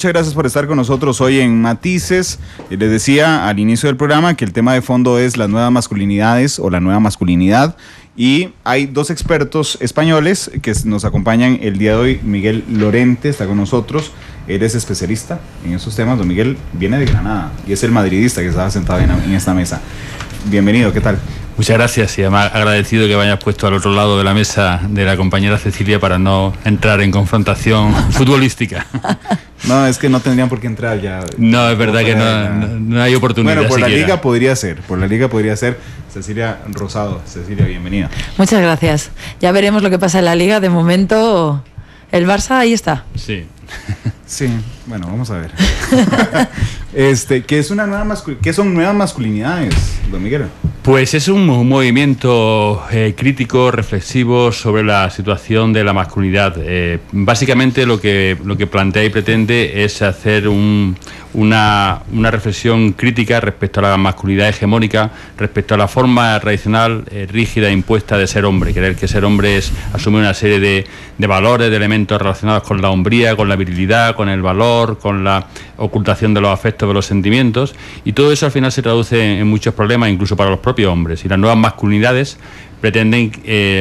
muchas gracias por estar con nosotros hoy en Matices. Les decía al inicio del programa que el tema de fondo es las nuevas masculinidades o la nueva masculinidad. Y hay dos expertos españoles que nos acompañan el día de hoy. Miguel Lorente está con nosotros. Él es especialista en esos temas. Don Miguel viene de Granada y es el madridista que estaba sentado en esta mesa. Bienvenido, ¿qué tal? Muchas gracias y además agradecido que me hayas puesto al otro lado de la mesa de la compañera Cecilia para no entrar en confrontación futbolística. No, es que no tendrían por qué entrar ya. No, es verdad que no hay oportunidad. Bueno, por siquiera. la liga podría ser. Cecilia Rosado. Cecilia, bienvenida. Muchas gracias. Ya veremos lo que pasa en la liga. De momento, el Barça ahí está. Sí. Sí, bueno, vamos a ver. ¿Qué son nuevas masculinidades, don Miguel? Pues es un movimiento crítico, reflexivo sobre la situación de la masculinidad. Básicamente lo que plantea y pretende es hacer una reflexión crítica respecto a la masculinidad hegemónica, respecto a la forma tradicional, rígida e impuesta de ser hombre. Creer que ser hombre es asumir una serie de valores, de elementos relacionados con la hombría, con la virilidad, con el valor, con la ocultación de los afectos, de los sentimientos, y todo eso al final se traduce en muchos problemas, incluso para los propios hombres. Y las nuevas masculinidades pretenden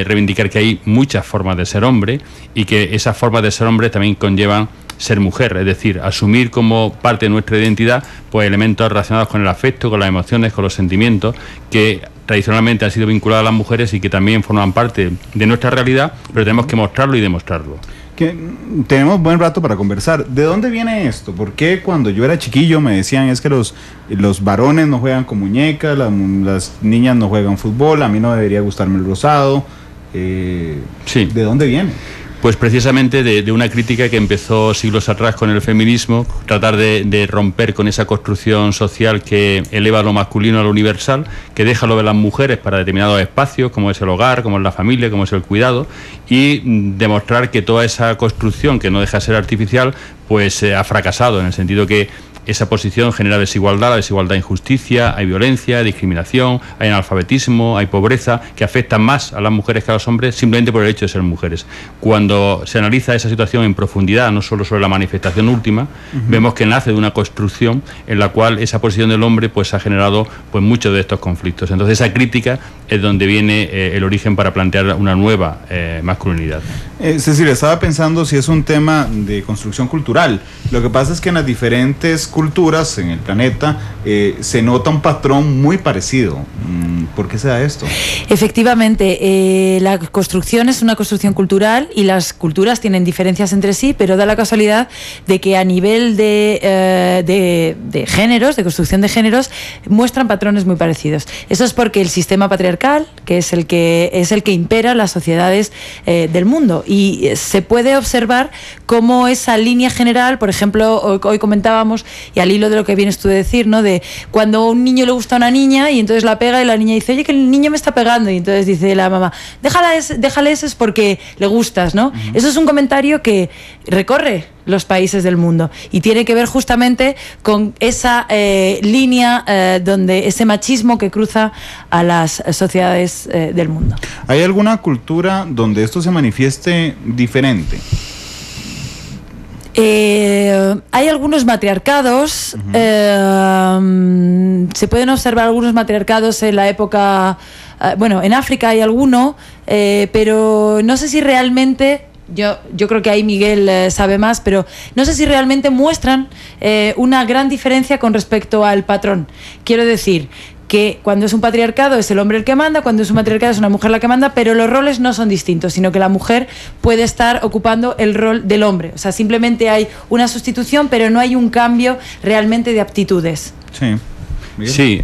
reivindicar que hay muchas formas de ser hombre y que esas formas de ser hombre también conllevan ser mujer, es decir, asumir como parte de nuestra identidad pues elementos relacionados con el afecto, con las emociones, con los sentimientos que tradicionalmente han sido vinculados a las mujeres y que también forman parte de nuestra realidad, pero tenemos que mostrarlo y demostrarlo. Tenemos buen rato para conversar. ¿De dónde viene esto? ¿Por qué cuando yo era chiquillo me decían es que los varones no juegan con muñecas, las niñas no juegan fútbol, a mí no debería gustarme el rosado? Sí. ¿De dónde viene? Pues precisamente de una crítica que empezó siglos atrás con el feminismo, tratar de romper con esa construcción social que eleva lo masculino a lo universal, que deja lo de las mujeres para determinados espacios, como es el hogar, como es la familia, como es el cuidado, y demostrar que toda esa construcción, que no deja de ser artificial, pues ha fracasado, en el sentido que esa posición genera desigualdad, la injusticia, hay violencia, hay discriminación, hay analfabetismo, hay pobreza, que afecta más a las mujeres que a los hombres simplemente por el hecho de ser mujeres. Cuando se analiza esa situación en profundidad, no solo sobre la manifestación última, vemos que nace de una construcción en la cual esa posición del hombre pues ha generado pues muchos de estos conflictos. Entonces esa crítica es donde viene el origen para plantear una nueva masculinidad. Cecilia, estaba pensando si es un tema de construcción cultural. Lo que pasa es que en las diferentes culturas en el planeta se nota un patrón muy parecido. ¿Por qué se da esto? Efectivamente, la construcción es una construcción cultural y las culturas tienen diferencias entre sí, pero da la casualidad de que a nivel de géneros, de construcción de géneros, muestran patrones muy parecidos. Eso es porque el sistema patriarcal, que es el que impera las sociedades del mundo, y se puede observar cómo esa línea general, por ejemplo, hoy comentábamos, y al hilo de lo que vienes tú de decir, ¿no? De cuando a un niño le gusta a una niña y entonces la pega y la niña dice, oye, que el niño me está pegando, y entonces dice la mamá, déjale eso, es porque le gustas, ¿no? Eso es un comentario que recorre los países del mundo y tiene que ver justamente con esa línea donde ese machismo que cruza a las sociedades del mundo. ¿Hay alguna cultura donde esto se manifieste diferente? Hay algunos matriarcados, se pueden observar algunos matriarcados en la época, en África hay alguno, pero no sé si realmente, yo creo que ahí Miguel sabe más, pero no sé si realmente muestran una gran diferencia con respecto al patrón. Quiero decir que cuando es un patriarcado es el hombre el que manda, cuando es un matriarcado es una mujer la que manda, pero los roles no son distintos, sino que la mujer puede estar ocupando el rol del hombre. O sea, simplemente hay una sustitución, pero no hay un cambio realmente de aptitudes. Sí. Sí,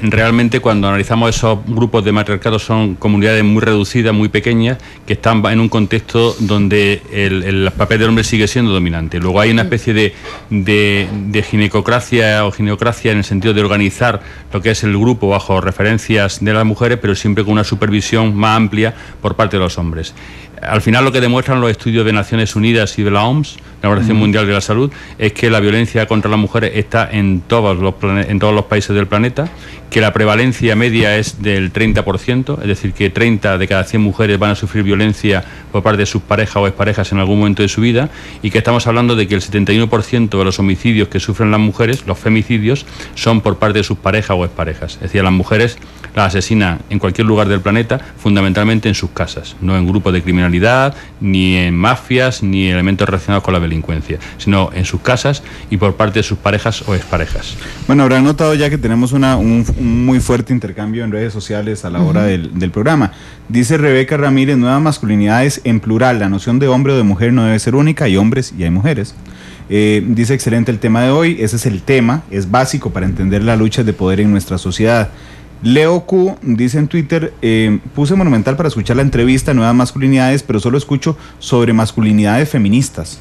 realmente cuando analizamos esos grupos de matriarcados son comunidades muy reducidas, muy pequeñas, que están en un contexto donde el papel del hombre sigue siendo dominante. Luego hay una especie de ginecocracia o gineocracia en el sentido de organizar lo que es el grupo bajo referencias de las mujeres, pero siempre con una supervisión más amplia por parte de los hombres. Al final lo que demuestran los estudios de Naciones Unidas y de la OMS, la Organización Mundial de la Salud, es que la violencia contra las mujeres está en todos los países del planeta, que la prevalencia media es del 30%, es decir, que 30 de cada 100 mujeres van a sufrir violencia por parte de sus parejas o exparejas en algún momento de su vida, y que estamos hablando de que el 71% de los homicidios que sufren las mujeres, los femicidios, son por parte de sus parejas o exparejas. Es decir, las mujeres las asesinan en cualquier lugar del planeta, fundamentalmente en sus casas, no en grupos de criminalidad, ni en mafias, ni elementos relacionados con la delincuencia, sino en sus casas y por parte de sus parejas o exparejas. Bueno, habrán notado ya que tenemos un muy fuerte intercambio en redes sociales a la hora del programa. Dice Rebeca Ramírez: nuevas masculinidades en plural, la noción de hombre o de mujer no debe ser única, hay hombres y hay mujeres. Dice: excelente el tema de hoy, ese es el tema, es básico para entender la lucha de poder en nuestra sociedad. Leo Q dice en Twitter: puse Monumental para escuchar la entrevista Nuevas Masculinidades, pero solo escucho sobre masculinidades feministas.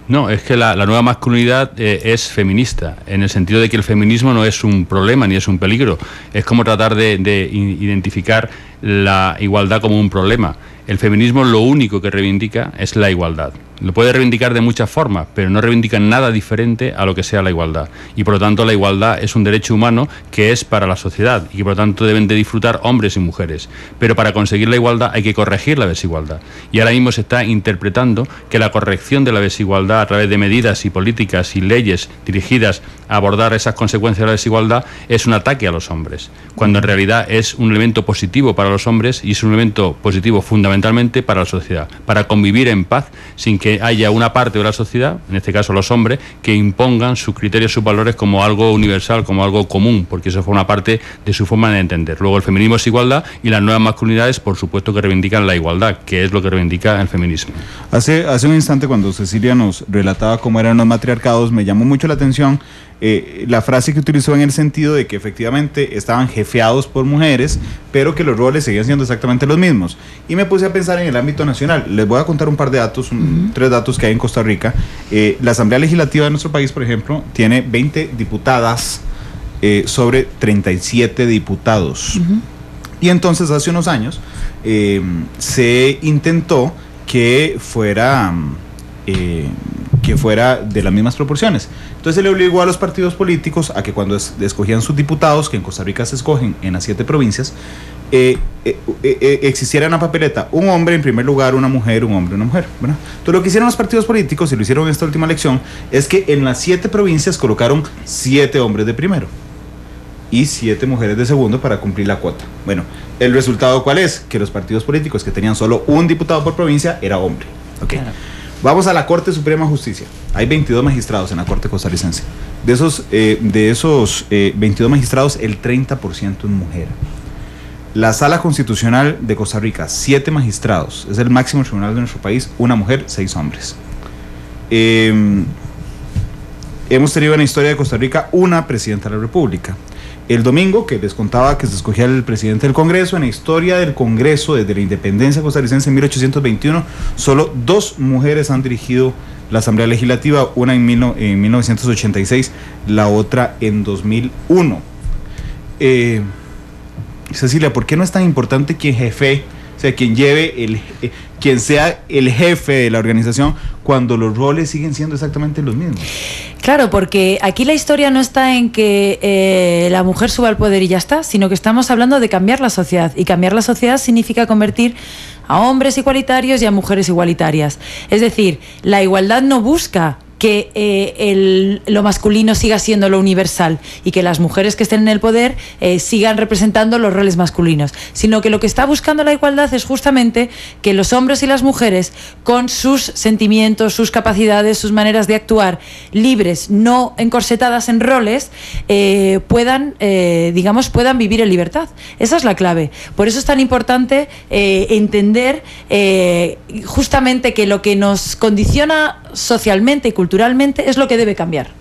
No, es que la nueva masculinidad es feminista, en el sentido de que el feminismo no es un problema ni es un peligro. Es como tratar de identificar la igualdad como un problema. El feminismo lo único que reivindica es la igualdad. Lo puede reivindicar de muchas formas, pero no reivindica nada diferente a lo que sea la igualdad. Y por lo tanto la igualdad es un derecho humano que es para la sociedad y que por lo tanto deben de disfrutar hombres y mujeres. Pero para conseguir la igualdad hay que corregir la desigualdad. Y ahora mismo se está interpretando que la corrección de la desigualdad a través de medidas y políticas y leyes dirigidas a abordar esas consecuencias de la desigualdad es un ataque a los hombres, cuando en realidad es un elemento positivo para los hombres y es un elemento positivo fundamentalmente para la sociedad, para convivir en paz sin que haya una parte de la sociedad, en este caso los hombres, que impongan sus criterios, sus valores como algo universal, como algo común, porque eso fue una parte de su forma de entender. Luego el feminismo es igualdad y las nuevas masculinidades, por supuesto, que reivindican la igualdad, que es lo que reivindica el feminismo. Hace un instante, cuando Cecilia nos relataba cómo eran los matriarcados, me llamó mucho la atención la frase que utilizó en el sentido de que efectivamente estaban jefeados por mujeres, pero que los roles seguían siendo exactamente los mismos. Y me puse a pensar en el ámbito nacional. Les voy a contar un par de datos, tres datos que hay en Costa Rica. La Asamblea Legislativa de nuestro país, por ejemplo, tiene 20 diputadas sobre 37 diputados. Y entonces hace unos años se intentó que fuera de las mismas proporciones. Entonces se le obligó a los partidos políticos a que cuando escogían sus diputados, que en Costa Rica se escogen en las 7 provincias, existiera una papeleta, un hombre en primer lugar, una mujer, un hombre, una mujer, ¿verdad? Entonces lo que hicieron los partidos políticos, y lo hicieron en esta última elección, es que en las 7 provincias colocaron 7 hombres de primero y 7 mujeres de segundo para cumplir la cuota. Bueno, ¿el resultado cuál es? Que los partidos políticos que tenían solo un diputado por provincia era hombre. Okay. Claro. Vamos a la Corte Suprema de Justicia. Hay 22 magistrados en la Corte costarricense. De esos 22 magistrados, el 30% es mujer. La Sala Constitucional de Costa Rica, 7 magistrados. Es el máximo tribunal de nuestro país. Una mujer, 6 hombres. Hemos tenido en la historia de Costa Rica una presidenta de la República. El domingo, que les contaba que se escogía el presidente del Congreso, en la historia del Congreso desde la independencia costarricense en 1821, solo 2 mujeres han dirigido la Asamblea Legislativa, una en 1986, la otra en 2001. Cecilia, ¿por qué no es tan importante quien jefe, o sea, quien sea el jefe de la organización, cuando los roles siguen siendo exactamente los mismos? Claro, porque aquí la historia no está en que la mujer suba al poder y ya está, sino que estamos hablando de cambiar la sociedad. Y cambiar la sociedad significa convertir a hombres igualitarios y a mujeres igualitarias. Es decir, la igualdad no busca que lo masculino siga siendo lo universal y que las mujeres que estén en el poder sigan representando los roles masculinos, sino que lo que está buscando la igualdad es justamente que los hombres y las mujeres, con sus sentimientos, sus capacidades, sus maneras de actuar libres, no encorsetadas en roles, puedan vivir en libertad. Esa es la clave. Por eso es tan importante entender justamente que lo que nos condiciona socialmente y culturalmente es lo que debe cambiar.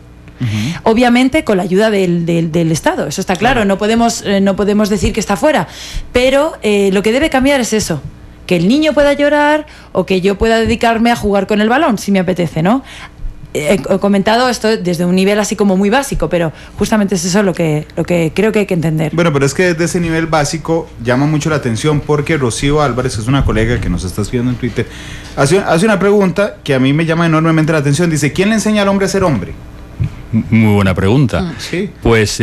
Obviamente con la ayuda del Estado, eso está claro, no podemos decir que está fuera, pero lo que debe cambiar es eso, que el niño pueda llorar o que yo pueda dedicarme a jugar con el balón si me apetece, ¿no? he comentado esto desde un nivel así como muy básico, pero justamente es eso lo que creo que hay que entender. Bueno, pero es que desde ese nivel básico llama mucho la atención porque Rocío Álvarez, que es una colega que nos está escribiendo en Twitter, hace una pregunta que a mí me llama enormemente la atención. Dice, ¿quién le enseña al hombre a ser hombre? Muy buena pregunta. Sí. Pues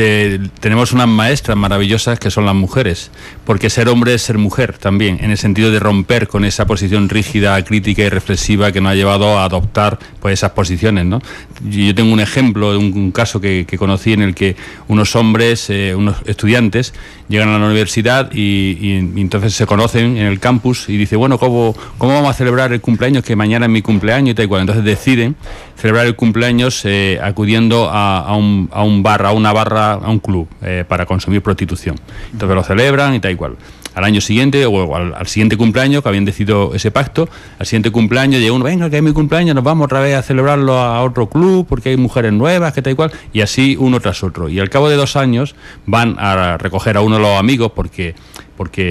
tenemos unas maestras maravillosas que son las mujeres, porque ser hombre es ser mujer también, en el sentido de romper con esa posición rígida, crítica y reflexiva que nos ha llevado a adoptar pues esas posiciones, ¿no? Yo tengo un ejemplo de un caso que conocí en el que unos hombres, unos estudiantes, llegan a la universidad y entonces se conocen en el campus y dicen, bueno, ¿cómo vamos a celebrar el cumpleaños? Que mañana es mi cumpleaños y tal y cual. Entonces deciden celebrar el cumpleaños acudiendo a un bar, a un club para consumir prostitución. Entonces lo celebran y tal y cual. Al año siguiente o al siguiente cumpleaños, que habían decidido ese pacto, al siguiente cumpleaños llega uno, venga, que es mi cumpleaños, nos vamos otra vez a celebrarlo a otro club porque hay mujeres nuevas, que tal y cual, y así uno tras otro. Y al cabo de 2 años van a recoger a uno de los amigos porque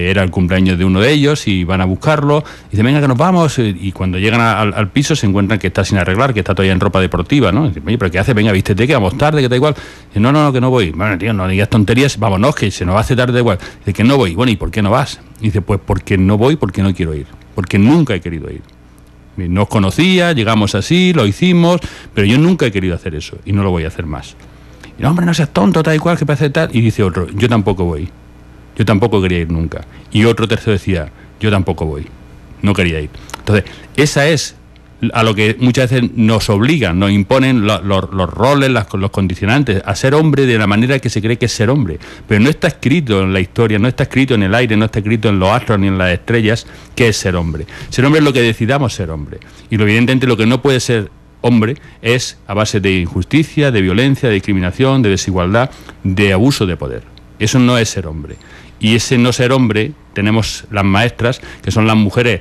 era el cumpleaños de uno de ellos y van a buscarlo, y dicen, venga, que nos vamos, y cuando llegan al piso se encuentran que está sin arreglar, que está todavía en ropa deportiva, ¿no? Y dicen, oye, ¿pero qué hace? Venga, vístete, que vamos tarde, que da igual. Dice, no, que no voy. Bueno, tío, no digas tonterías, vámonos, que se nos hace tarde, da igual. Dice, que no voy. Bueno, ¿y por qué no vas? Y dice, pues porque no voy, porque no quiero ir, porque nunca he querido ir. Nos conocía, llegamos así, lo hicimos, pero yo nunca he querido hacer eso y no lo voy a hacer más. Y no, hombre, no seas tonto, tal y cual, que parece tal. Y dice otro, yo tampoco voy. Yo tampoco quería ir nunca. Y otro tercero decía, yo tampoco voy. No quería ir. Entonces, esa es a lo que muchas veces nos obligan, nos imponen los roles, los condicionantes, a ser hombre de la manera que se cree que es ser hombre. Pero no está escrito en la historia, no está escrito en el aire, no está escrito en los astros ni en las estrellas qué es ser hombre. Ser hombre es lo que decidamos ser hombre. Y evidentemente lo que no puede ser hombre es a base de injusticia, de violencia, de discriminación, de desigualdad, de abuso de poder. Eso no es ser hombre. Y ese no ser hombre, tenemos las maestras, que son las mujeres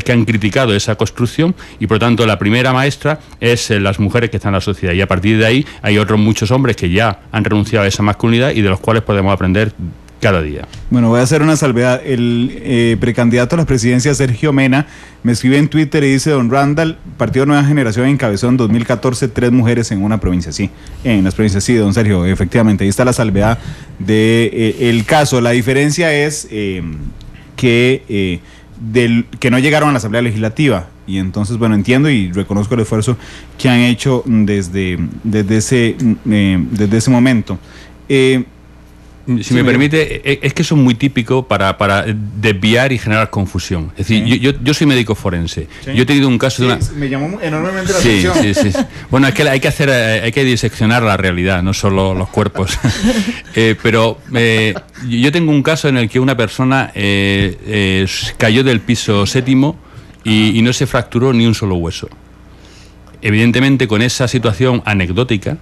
que han criticado esa construcción, y por lo tanto la primera maestra es las mujeres que están en la sociedad. Y a partir de ahí hay otros muchos hombres que ya han renunciado a esa masculinidad y de los cuales podemos aprender cada día. Bueno, voy a hacer una salvedad. El precandidato a la presidencia, Sergio Mena, me escribe en Twitter y dice, don Randall, Partido Nueva Generación encabezó en 2014 3 mujeres en una provincia. Sí, en las provincias, sí, don Sergio, efectivamente, ahí está la salvedad del caso. La diferencia es que no llegaron a la Asamblea Legislativa. Y entonces, bueno, entiendo y reconozco el esfuerzo que han hecho desde ese momento. Si me permite, es que eso es muy típico para desviar y generar confusión. Es decir, sí. yo soy médico forense. Sí. Yo he tenido un caso de una... Me llamó enormemente la atención. Sí. Bueno, es que hay que diseccionar la realidad, no solo los cuerpos. Pero yo tengo un caso en el que una persona cayó del piso 7º y no se fracturó ni un solo hueso. Evidentemente, con esa situación anecdótica,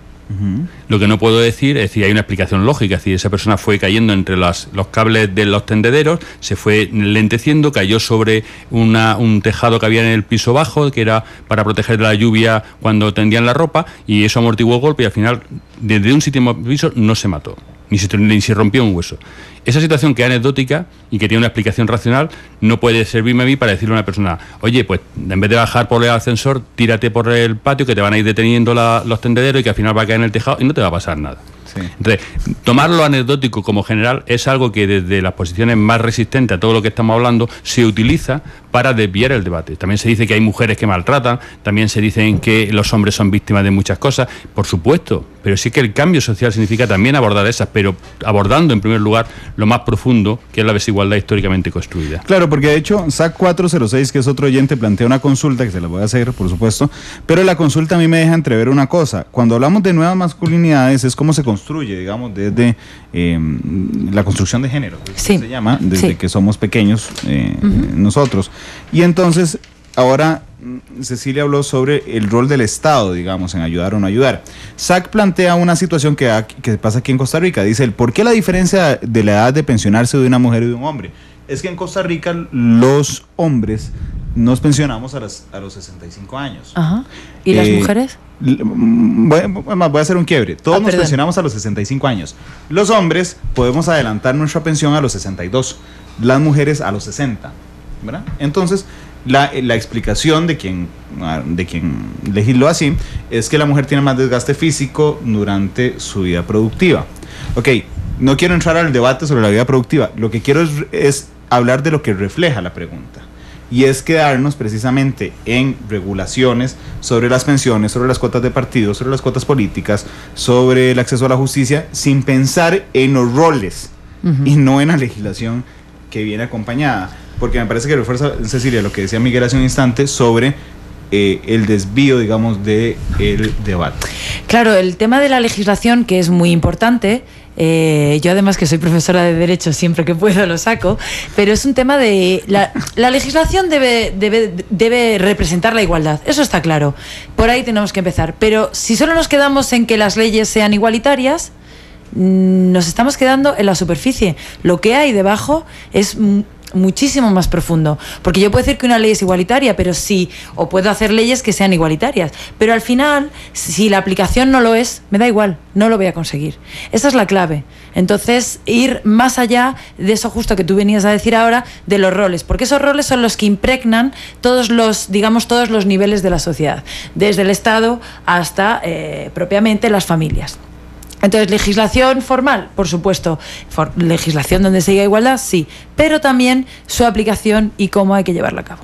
lo que no puedo decir es decir, hay una explicación lógica, es decir, esa persona fue cayendo entre los cables de los tendederos, se fue lenteciendo, cayó sobre un tejado que había en el piso bajo, que era para proteger de la lluvia cuando tendían la ropa, y eso amortiguó el golpe y al final, desde un sitio piso, no se mató, ni se rompió un hueso. Esa situación que es anecdótica y que tiene una explicación racional no puede servirme a mí para decirle a una persona, oye, pues en vez de bajar por el ascensor, tírate por el patio que te van a ir deteniendo los tendederos y que al final va a caer en el tejado y no te va a pasar nada. Sí. Entonces, tomar lo anecdótico como general es algo que desde las posiciones más resistentes a todo lo que estamos hablando se utiliza para desviar el debate. También se dice que hay mujeres que maltratan, también se dicen que los hombres son víctimas de muchas cosas, por supuesto, pero sí que el cambio social significa también abordar esas, pero abordando en primer lugar lo más profundo, que es la desigualdad históricamente construida. Claro, porque de hecho SAC 406, que es otro oyente, plantea una consulta, que se la voy a hacer, por supuesto, pero la consulta a mí me deja entrever una cosa. Cuando hablamos de nuevas masculinidades es cómo se construye, digamos, desde la construcción de género, sí. Se llama, desde que somos pequeños nosotros. Y entonces, ahora Cecilia habló sobre el rol del Estado, digamos, en ayudar o no ayudar. SAC plantea una situación que pasa aquí en Costa Rica. Dice, ¿por qué la diferencia de la edad de pensionarse de una mujer y de un hombre? Es que en Costa Rica los hombres nos pensionamos a los 65 años. Ajá. ¿Y las mujeres? Voy a hacer un quiebre. Todos nos pensionamos a los 65 años. Los hombres podemos adelantar nuestra pensión a los 62. Las mujeres a los 60. ¿Verdad? Entonces, La explicación de quien legisló así es que la mujer tiene más desgaste físico durante su vida productiva. Ok, no quiero entrar al debate sobre la vida productiva, lo que quiero es hablar de lo que refleja la pregunta. Y es quedarnos precisamente en regulaciones sobre las pensiones, sobre las cuotas de partido, sobre las cuotas políticas, sobre el acceso a la justicia, sin pensar en los roles y no en la legislación que viene acompañada. Porque me parece que refuerza, Cecilia, lo que decía Miguel hace un instante sobre el desvío, digamos, del debate. Claro, el tema de la legislación, que es muy importante. Yo además que soy profesora de Derecho, siempre que puedo lo saco, pero es un tema de... La legislación debe representar la igualdad, eso está claro, por ahí tenemos que empezar, pero si solo nos quedamos en que las leyes sean igualitarias, nos estamos quedando en la superficie. Lo que hay debajo es muchísimo más profundo, porque yo puedo decir que una ley es igualitaria, pero sí, o puedo hacer leyes que sean igualitarias, pero al final, si la aplicación no lo es, me da igual, no lo voy a conseguir. Esa es la clave. Entonces, ir más allá de eso justo que tú venías a decir ahora, de los roles, porque esos roles son los que impregnan todos los niveles de la sociedad, desde el Estado hasta propiamente las familias. Entonces, legislación formal, por supuesto, legislación donde se diga igualdad, sí, pero también su aplicación y cómo hay que llevarla a cabo.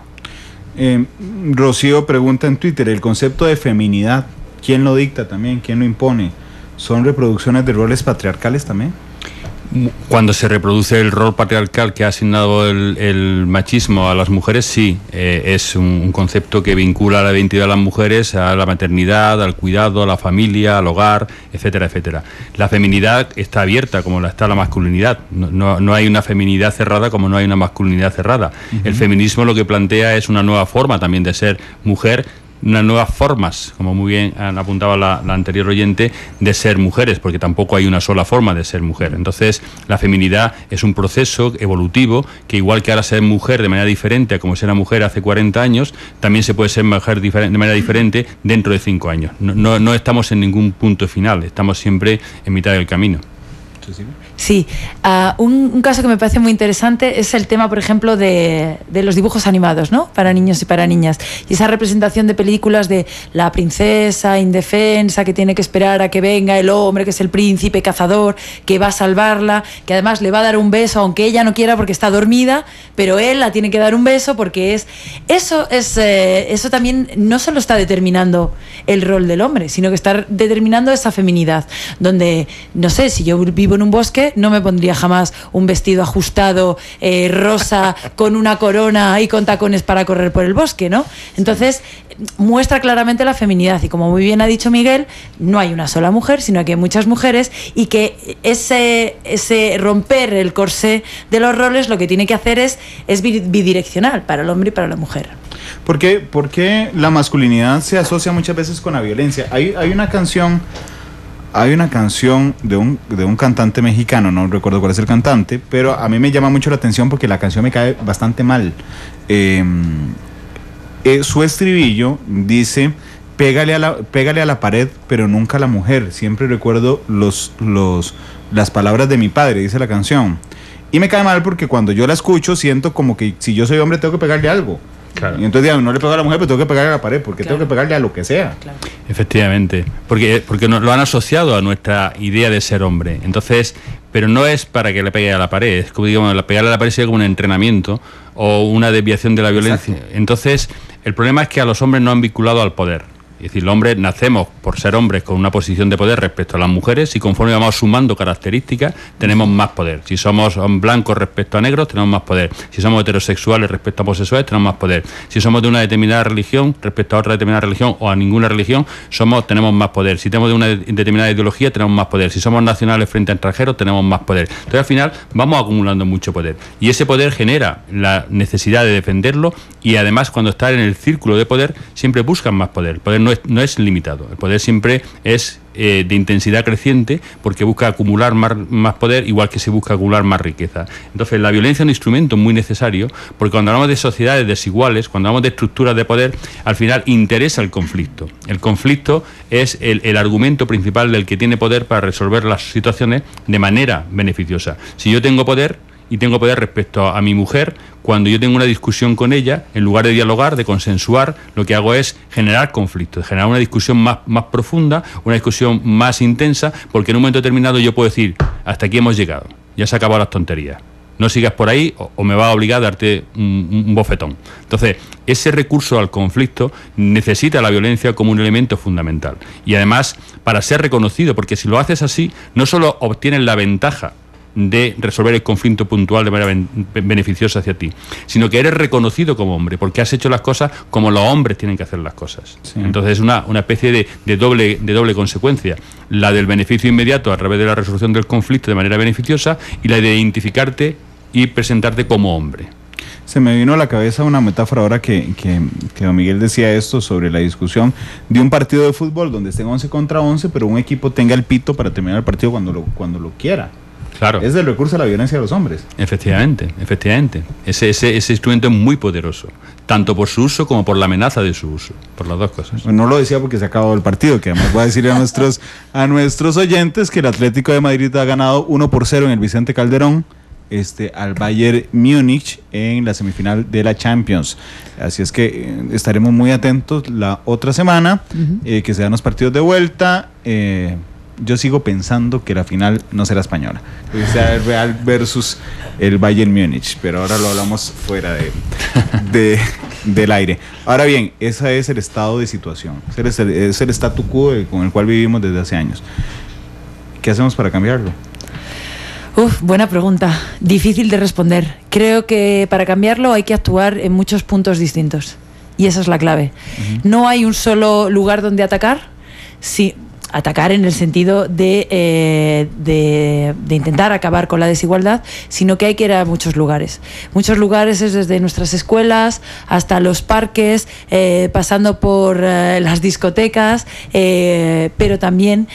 Rocío pregunta en Twitter, el concepto de feminidad, ¿quién lo dicta también? ¿Quién lo impone? ¿Son reproducciones de roles patriarcales también? Cuando se reproduce el rol patriarcal que ha asignado el machismo a las mujeres, sí, es un concepto que vincula la identidad de las mujeres a la maternidad, al cuidado, a la familia, al hogar, etcétera, etcétera. La feminidad está abierta como está la masculinidad, no hay una feminidad cerrada como no hay una masculinidad cerrada. El feminismo lo que plantea es una nueva forma también de ser mujer, unas nuevas formas, como muy bien apuntaba la anterior oyente, de ser mujeres, porque tampoco hay una sola forma de ser mujer. Entonces, la feminidad es un proceso evolutivo que, igual que ahora ser mujer de manera diferente a como ser una mujer hace 40 años, también se puede ser mujer de manera diferente dentro de 5 años. No estamos en ningún punto final, estamos siempre en mitad del camino. Sí, un caso que me parece muy interesante es el tema, por ejemplo, de los dibujos animados, ¿no? Para niños y para niñas. Y esa representación de películas de la princesa indefensa que tiene que esperar a que venga el hombre, que es el príncipe cazador, que va a salvarla, que además le va a dar un beso, aunque ella no quiera porque está dormida, pero él la tiene que dar un beso porque es... Eso también no solo está determinando el rol del hombre, sino que está determinando esa feminidad, donde, no sé, si yo vivo en un bosque, no me pondría jamás un vestido ajustado rosa con una corona y con tacones para correr por el bosque, ¿no? Entonces muestra claramente la feminidad y, como muy bien ha dicho Miguel, no hay una sola mujer, sino que hay muchas mujeres, y que ese romper el corsé de los roles lo que tiene que hacer es bidireccional para el hombre y para la mujer. ¿Por qué la masculinidad se asocia muchas veces con la violencia? Hay una canción de un cantante mexicano, no recuerdo cuál es el cantante, pero a mí me llama mucho la atención porque la canción me cae bastante mal. Su estribillo dice: pégale a la pared, pero nunca a la mujer. Siempre recuerdo las palabras de mi padre, dice la canción. Y me cae mal porque cuando yo la escucho siento como que si yo soy hombre tengo que pegarle algo. Claro. Y entonces no le pego a la mujer, pero tengo que pegarle a la pared, porque tengo que pegarle a lo que sea. Claro. Efectivamente, porque nos lo han asociado a nuestra idea de ser hombre. Entonces, pero no es para que le pegue a la pared, es como, digamos, pegarle a la pared sería como un entrenamiento o una desviación de la violencia. Exacto. Entonces, el problema es que a los hombres no han vinculado al poder. Es decir, los hombres nacemos por ser hombres con una posición de poder respecto a las mujeres, y conforme vamos sumando características tenemos más poder. Si somos blancos respecto a negros tenemos más poder. Si somos heterosexuales respecto a homosexuales tenemos más poder. Si somos de una determinada religión respecto a otra determinada religión o a ninguna religión tenemos más poder. Si tenemos de una determinada ideología tenemos más poder. Si somos nacionales frente a extranjeros tenemos más poder. Entonces al final vamos acumulando mucho poder, y ese poder genera la necesidad de defenderlo, y además cuando estás en el círculo de poder siempre buscan más poder. El poder no es limitado, el poder siempre es de intensidad creciente porque busca acumular más poder, igual que se busca acumular más riqueza. Entonces la violencia es un instrumento muy necesario, porque cuando hablamos de sociedades desiguales, cuando hablamos de estructuras de poder, al final interesa el conflicto. El conflicto es el argumento principal del que tiene poder para resolver las situaciones de manera beneficiosa. Si yo tengo poder y tengo poder respecto a mi mujer. Cuando yo tengo una discusión con ella, en lugar de dialogar, de consensuar, lo que hago es generar conflictos, generar una discusión más profunda, una discusión más intensa, porque en un momento determinado yo puedo decir, hasta aquí hemos llegado, ya se han acabado las tonterías. No sigas por ahí o me va a obligar a darte un bofetón. Entonces, ese recurso al conflicto necesita la violencia como un elemento fundamental. Y además, para ser reconocido, porque si lo haces así, no solo obtienes la ventaja de resolver el conflicto puntual de manera beneficiosa hacia ti, sino que eres reconocido como hombre, porque has hecho las cosas como los hombres tienen que hacer las cosas. Sí. Entonces es una especie de doble consecuencia, la del beneficio inmediato a través de la resolución del conflicto de manera beneficiosa y la de identificarte y presentarte como hombre. Se me vino a la cabeza una metáfora ahora que don Miguel decía esto sobre la discusión de un partido de fútbol donde estén 11 contra 11, pero un equipo tenga el pito para terminar el partido cuando lo quiera. Claro. Es el recurso a la violencia de los hombres. Efectivamente. Ese instrumento es muy poderoso, tanto por su uso como por la amenaza de su uso, por las dos cosas. Bueno, no lo decía porque se ha acabado el partido, que además voy a decir a nuestros oyentes que el Atlético de Madrid ha ganado 1-0 en el Vicente Calderón al Bayern Múnich en la semifinal de la Champions. Así es que estaremos muy atentos la otra semana, que se dan los partidos de vuelta. Yo sigo pensando que la final no será española, que sea el Real versus el Bayern Múnich, pero ahora lo hablamos fuera del aire. Ahora bien, ese es el estado de situación, es el statu quo con el cual vivimos desde hace años. ¿Qué hacemos para cambiarlo? Buena pregunta, difícil de responder. Creo que para cambiarlo hay que actuar en muchos puntos distintos y esa es la clave. No hay un solo lugar donde atacar. Sí, atacar en el sentido de intentar acabar con la desigualdad, sino que hay que ir a muchos lugares. Muchos lugares es desde nuestras escuelas hasta los parques, pasando por las discotecas, pero también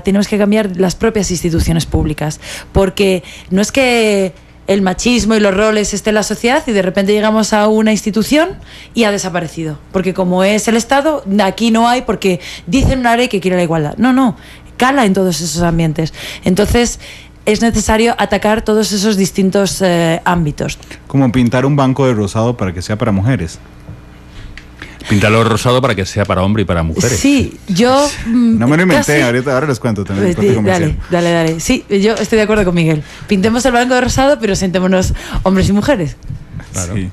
tenemos que cambiar las propias instituciones públicas, porque no es que el machismo y los roles esté en la sociedad y de repente llegamos a una institución y ha desaparecido, porque como es el Estado, aquí no hay, porque dicen una ley que quiere la igualdad. No, cala en todos esos ambientes. Entonces es necesario atacar todos esos distintos ámbitos. Como pintar un banco de rosado para que sea para mujeres. Píntalo rosado para que sea para hombre y para mujeres. Sí, yo... No me lo inventé, ahora les cuento también. Dale. Sí, yo estoy de acuerdo con Miguel. Pintemos el banco de rosado, pero sentémonos hombres y mujeres. Claro. Sí.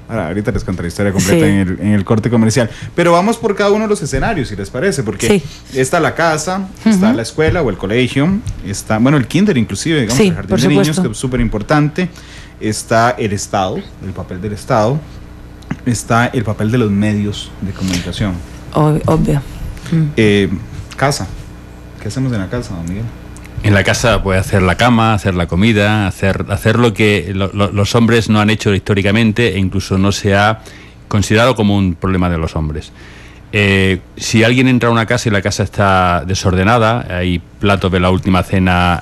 Ahorita les contaré la historia completa en el corte comercial. Pero vamos por cada uno de los escenarios, si les parece, porque está la casa, está la escuela o el colegio, está, el kinder inclusive, digamos, el jardín de niños, que es súper importante. Está el Estado, el papel del Estado. Está el papel de los medios de comunicación. Obvio. Casa. ¿Qué hacemos en la casa, don Miguel? En la casa puede hacer la cama, hacer la comida, hacer lo que los hombres no han hecho históricamente e incluso no se ha considerado como un problema de los hombres. Si alguien entra a una casa y la casa está desordenada, hay platos de la última cena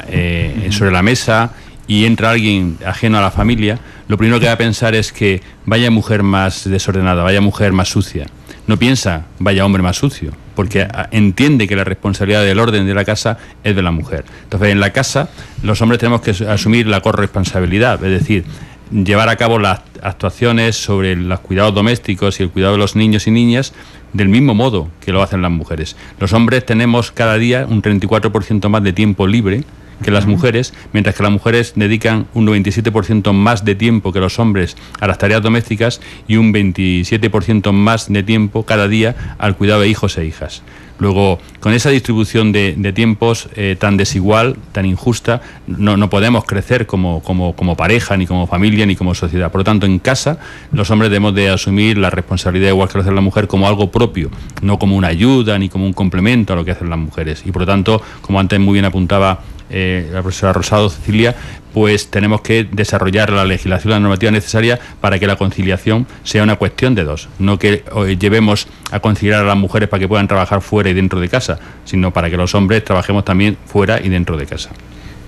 sobre la mesa y entra alguien ajeno a la familia, lo primero que va a pensar es que vaya mujer más desordenada, vaya mujer más sucia. No piensa vaya hombre más sucio, porque entiende que la responsabilidad del orden de la casa es de la mujer. Entonces, en la casa los hombres tenemos que asumir la corresponsabilidad, es decir, llevar a cabo las actuaciones sobre los cuidados domésticos y el cuidado de los niños y niñas del mismo modo que lo hacen las mujeres. Los hombres tenemos cada día un 34% más de tiempo libre que las mujeres, mientras que las mujeres dedican un 97% más de tiempo que los hombres a las tareas domésticas y un 27% más de tiempo cada día al cuidado de hijos e hijas. Luego, con esa distribución de tiempos tan desigual, tan injusta, no podemos crecer como pareja, ni como familia, ni como sociedad. Por lo tanto, en casa, los hombres debemos de asumir la responsabilidad igual que lo hace la mujer como algo propio, no como una ayuda ni como un complemento a lo que hacen las mujeres. Y por lo tanto, como antes muy bien apuntaba la profesora Rosado, Cecilia, pues tenemos que desarrollar la legislación, la normativa necesaria para que la conciliación sea una cuestión de dos, no que llevemos a conciliar a las mujeres para que puedan trabajar fuera y dentro de casa, sino para que los hombres trabajemos también fuera y dentro de casa.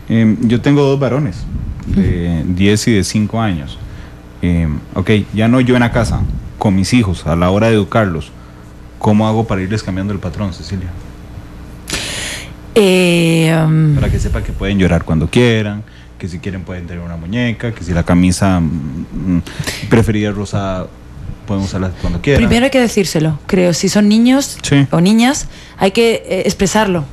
Yo tengo dos varones de 10 y de 5 años. Ya no yo en la casa, con mis hijos, a la hora de educarlos, ¿cómo hago para irles cambiando el patrón, Cecilia? Para que sepa que pueden llorar cuando quieran, que si quieren pueden tener una muñeca, que si la camisa preferida rosada pueden usarla cuando quieran. Primero hay que decírselo, creo. Si son niños o niñas, hay que expresarlo.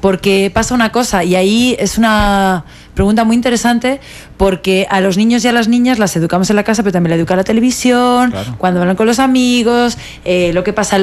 Porque pasa una cosa, y ahí es una pregunta muy interesante, porque a los niños y a las niñas las educamos en la casa, pero también la educa la televisión, claro, cuando hablan con los amigos, lo que pasa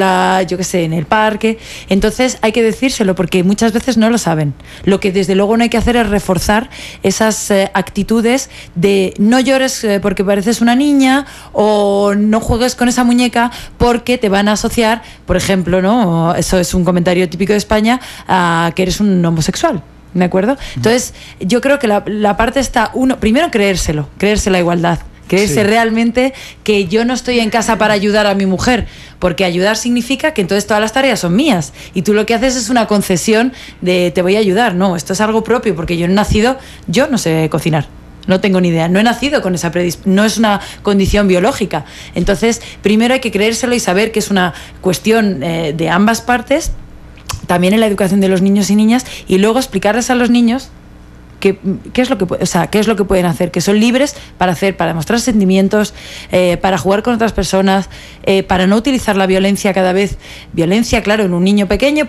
en el parque. Entonces hay que decírselo, porque muchas veces no lo saben. Lo que desde luego no hay que hacer es reforzar esas actitudes de no llores porque pareces una niña, o no juegues con esa muñeca porque te van a asociar, por ejemplo, ¿no? Eso es un comentario típico de España, a que eres un homosexual. ¿De acuerdo? Entonces, yo creo que la parte está, primero creerse la igualdad, creerse realmente que yo no estoy en casa para ayudar a mi mujer, porque ayudar significa que entonces todas las tareas son mías, y tú lo que haces es una concesión de te voy a ayudar. No, esto es algo propio, porque yo no sé cocinar. No tengo ni idea, no he nacido con esa no es una condición biológica. Entonces, primero hay que creérselo y saber que es una cuestión de ambas partes, también en la educación de los niños y niñas, y luego explicarles a los niños qué es lo que pueden hacer, que son libres para demostrar sentimientos, para jugar con otras personas, para no utilizar la violencia claro, en un niño pequeño,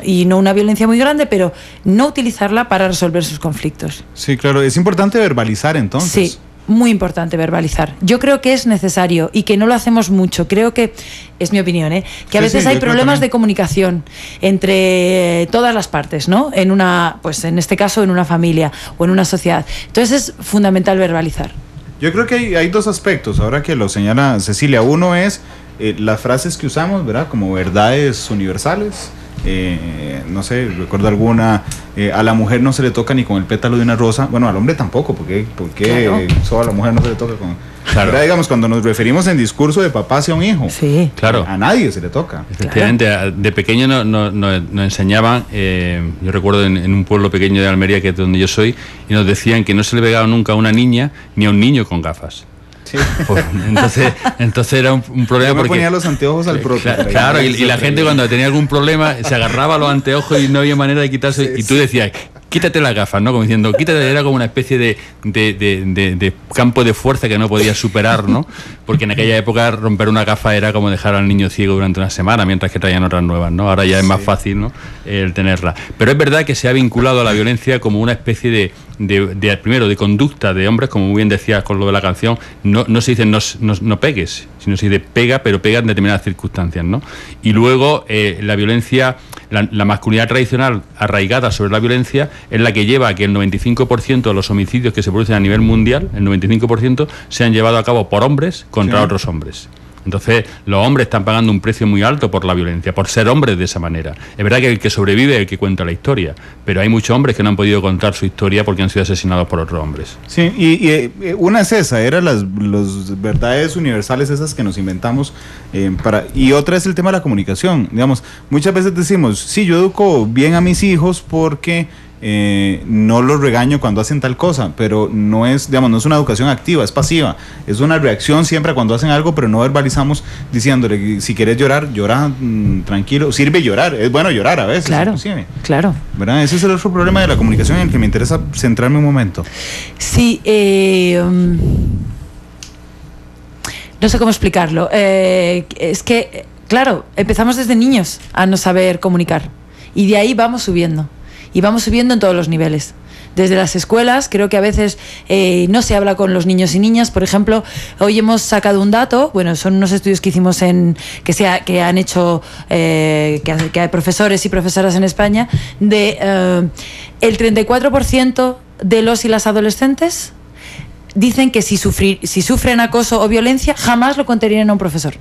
y no una violencia muy grande, pero no utilizarla para resolver sus conflictos. Sí, claro, es importante verbalizar entonces. Sí. Muy importante verbalizar. Yo creo que es necesario y que no lo hacemos mucho. Creo que, es mi opinión, que a veces hay problemas de comunicación entre todas las partes, ¿no? En este caso, en una familia o en una sociedad. Entonces es fundamental verbalizar. Yo creo que hay dos aspectos, ahora que lo señala Cecilia. Uno es las frases que usamos, ¿verdad? Como verdades universales. No sé, recuerdo alguna, a la mujer no se le toca ni con el pétalo de una rosa. Bueno, al hombre tampoco, porque claro, solo a la mujer no se le toca con... Claro. ¿Verdad? Digamos, cuando nos referimos en discurso de papá hacia un hijo, sí, claro, a nadie se le toca. Efectivamente, claro. De pequeño nos enseñaban, yo recuerdo en un pueblo pequeño de Almería, que es donde yo soy, y nos decían que no se le pegaba nunca a una niña ni a un niño con gafas. Sí. Pues, entonces era un problema. Yo me porque ponía los anteojos al propio. Claro, y la gente cuando tenía algún problema se agarraba a los anteojos y no había manera de quitarse. Sí, y tú decías, quítate las gafas, ¿no? Como diciendo, quítate, era como una especie de campo de fuerza que no podías superar, ¿no? Porque en aquella época romper una gafa era como dejar al niño ciego durante una semana, mientras que traían otras nuevas, ¿no? Ahora ya es más fácil, ¿no? El tenerla. Pero es verdad que se ha vinculado a la violencia como una especie primero, de conducta de hombres, como muy bien decías con lo de la canción. No se dice no pegues, sino se dice pega, pero pega en determinadas circunstancias, ¿no? Y luego la violencia, la masculinidad tradicional arraigada sobre la violencia es la que lleva a que el 95% de los homicidios que se producen a nivel mundial, el 95%, sean llevados a cabo por hombres contra otros hombres. Entonces, los hombres están pagando un precio muy alto por la violencia, por ser hombres de esa manera. Es verdad que el que sobrevive es el que cuenta la historia, pero hay muchos hombres que no han podido contar su historia porque han sido asesinados por otros hombres. Sí, y una es esa, eran las verdades universales esas que nos inventamos, y otra es el tema de la comunicación. Digamos, muchas veces decimos, sí, yo educo bien a mis hijos porque... no los regaño cuando hacen tal cosa, pero no es una educación activa, es pasiva, es una reacción siempre cuando hacen algo, pero no verbalizamos diciéndole, si quieres llorar, llora tranquilo, sirve llorar, es bueno llorar a veces, claro, inclusive. Claro. ¿Verdad? Ese es el otro problema de la comunicación en el que me interesa centrarme un momento. Sí, no sé cómo explicarlo, es que, claro, empezamos desde niños a no saber comunicar, y de ahí vamos subiendo. Y vamos subiendo en todos los niveles. Desde las escuelas, creo que a veces no se habla con los niños y niñas. Por ejemplo, hoy hemos sacado un dato, bueno, son unos estudios que hicimos que han hecho que hay profesores y profesoras en España, de el 34% de los y las adolescentes dicen que si sufren acoso o violencia, jamás lo contarían a un profesor.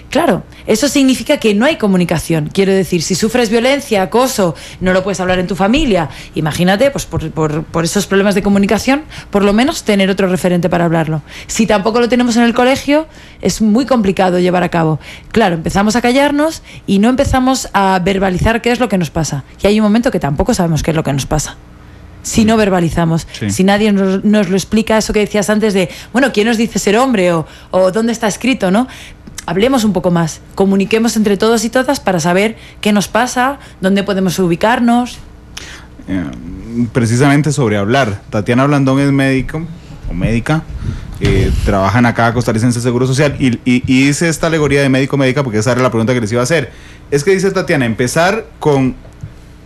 Claro, eso significa que no hay comunicación. Quiero decir, si sufres violencia, acoso, no lo puedes hablar en tu familia. Imagínate, pues por esos problemas de comunicación, por lo menos tener otro referente para hablarlo. Si tampoco lo tenemos en el colegio, es muy complicado llevar a cabo. Claro, empezamos a callarnos y no empezamos a verbalizar qué es lo que nos pasa. Y hay un momento que tampoco sabemos qué es lo que nos pasa. Si no verbalizamos, si nadie nos lo explica, eso que decías antes de, bueno, ¿quién nos dice ser hombre? O ¿dónde está escrito, no? Hablemos un poco más, comuniquemos entre todos y todas para saber qué nos pasa, dónde podemos ubicarnos. precisamente sobre hablar. Tatiana Blandón es médico o médica, trabaja en acá Costarricense Seguro Social y hice esta alegoría de médico-médica porque esa era la pregunta que les iba a hacer. Es que dice Tatiana, empezar con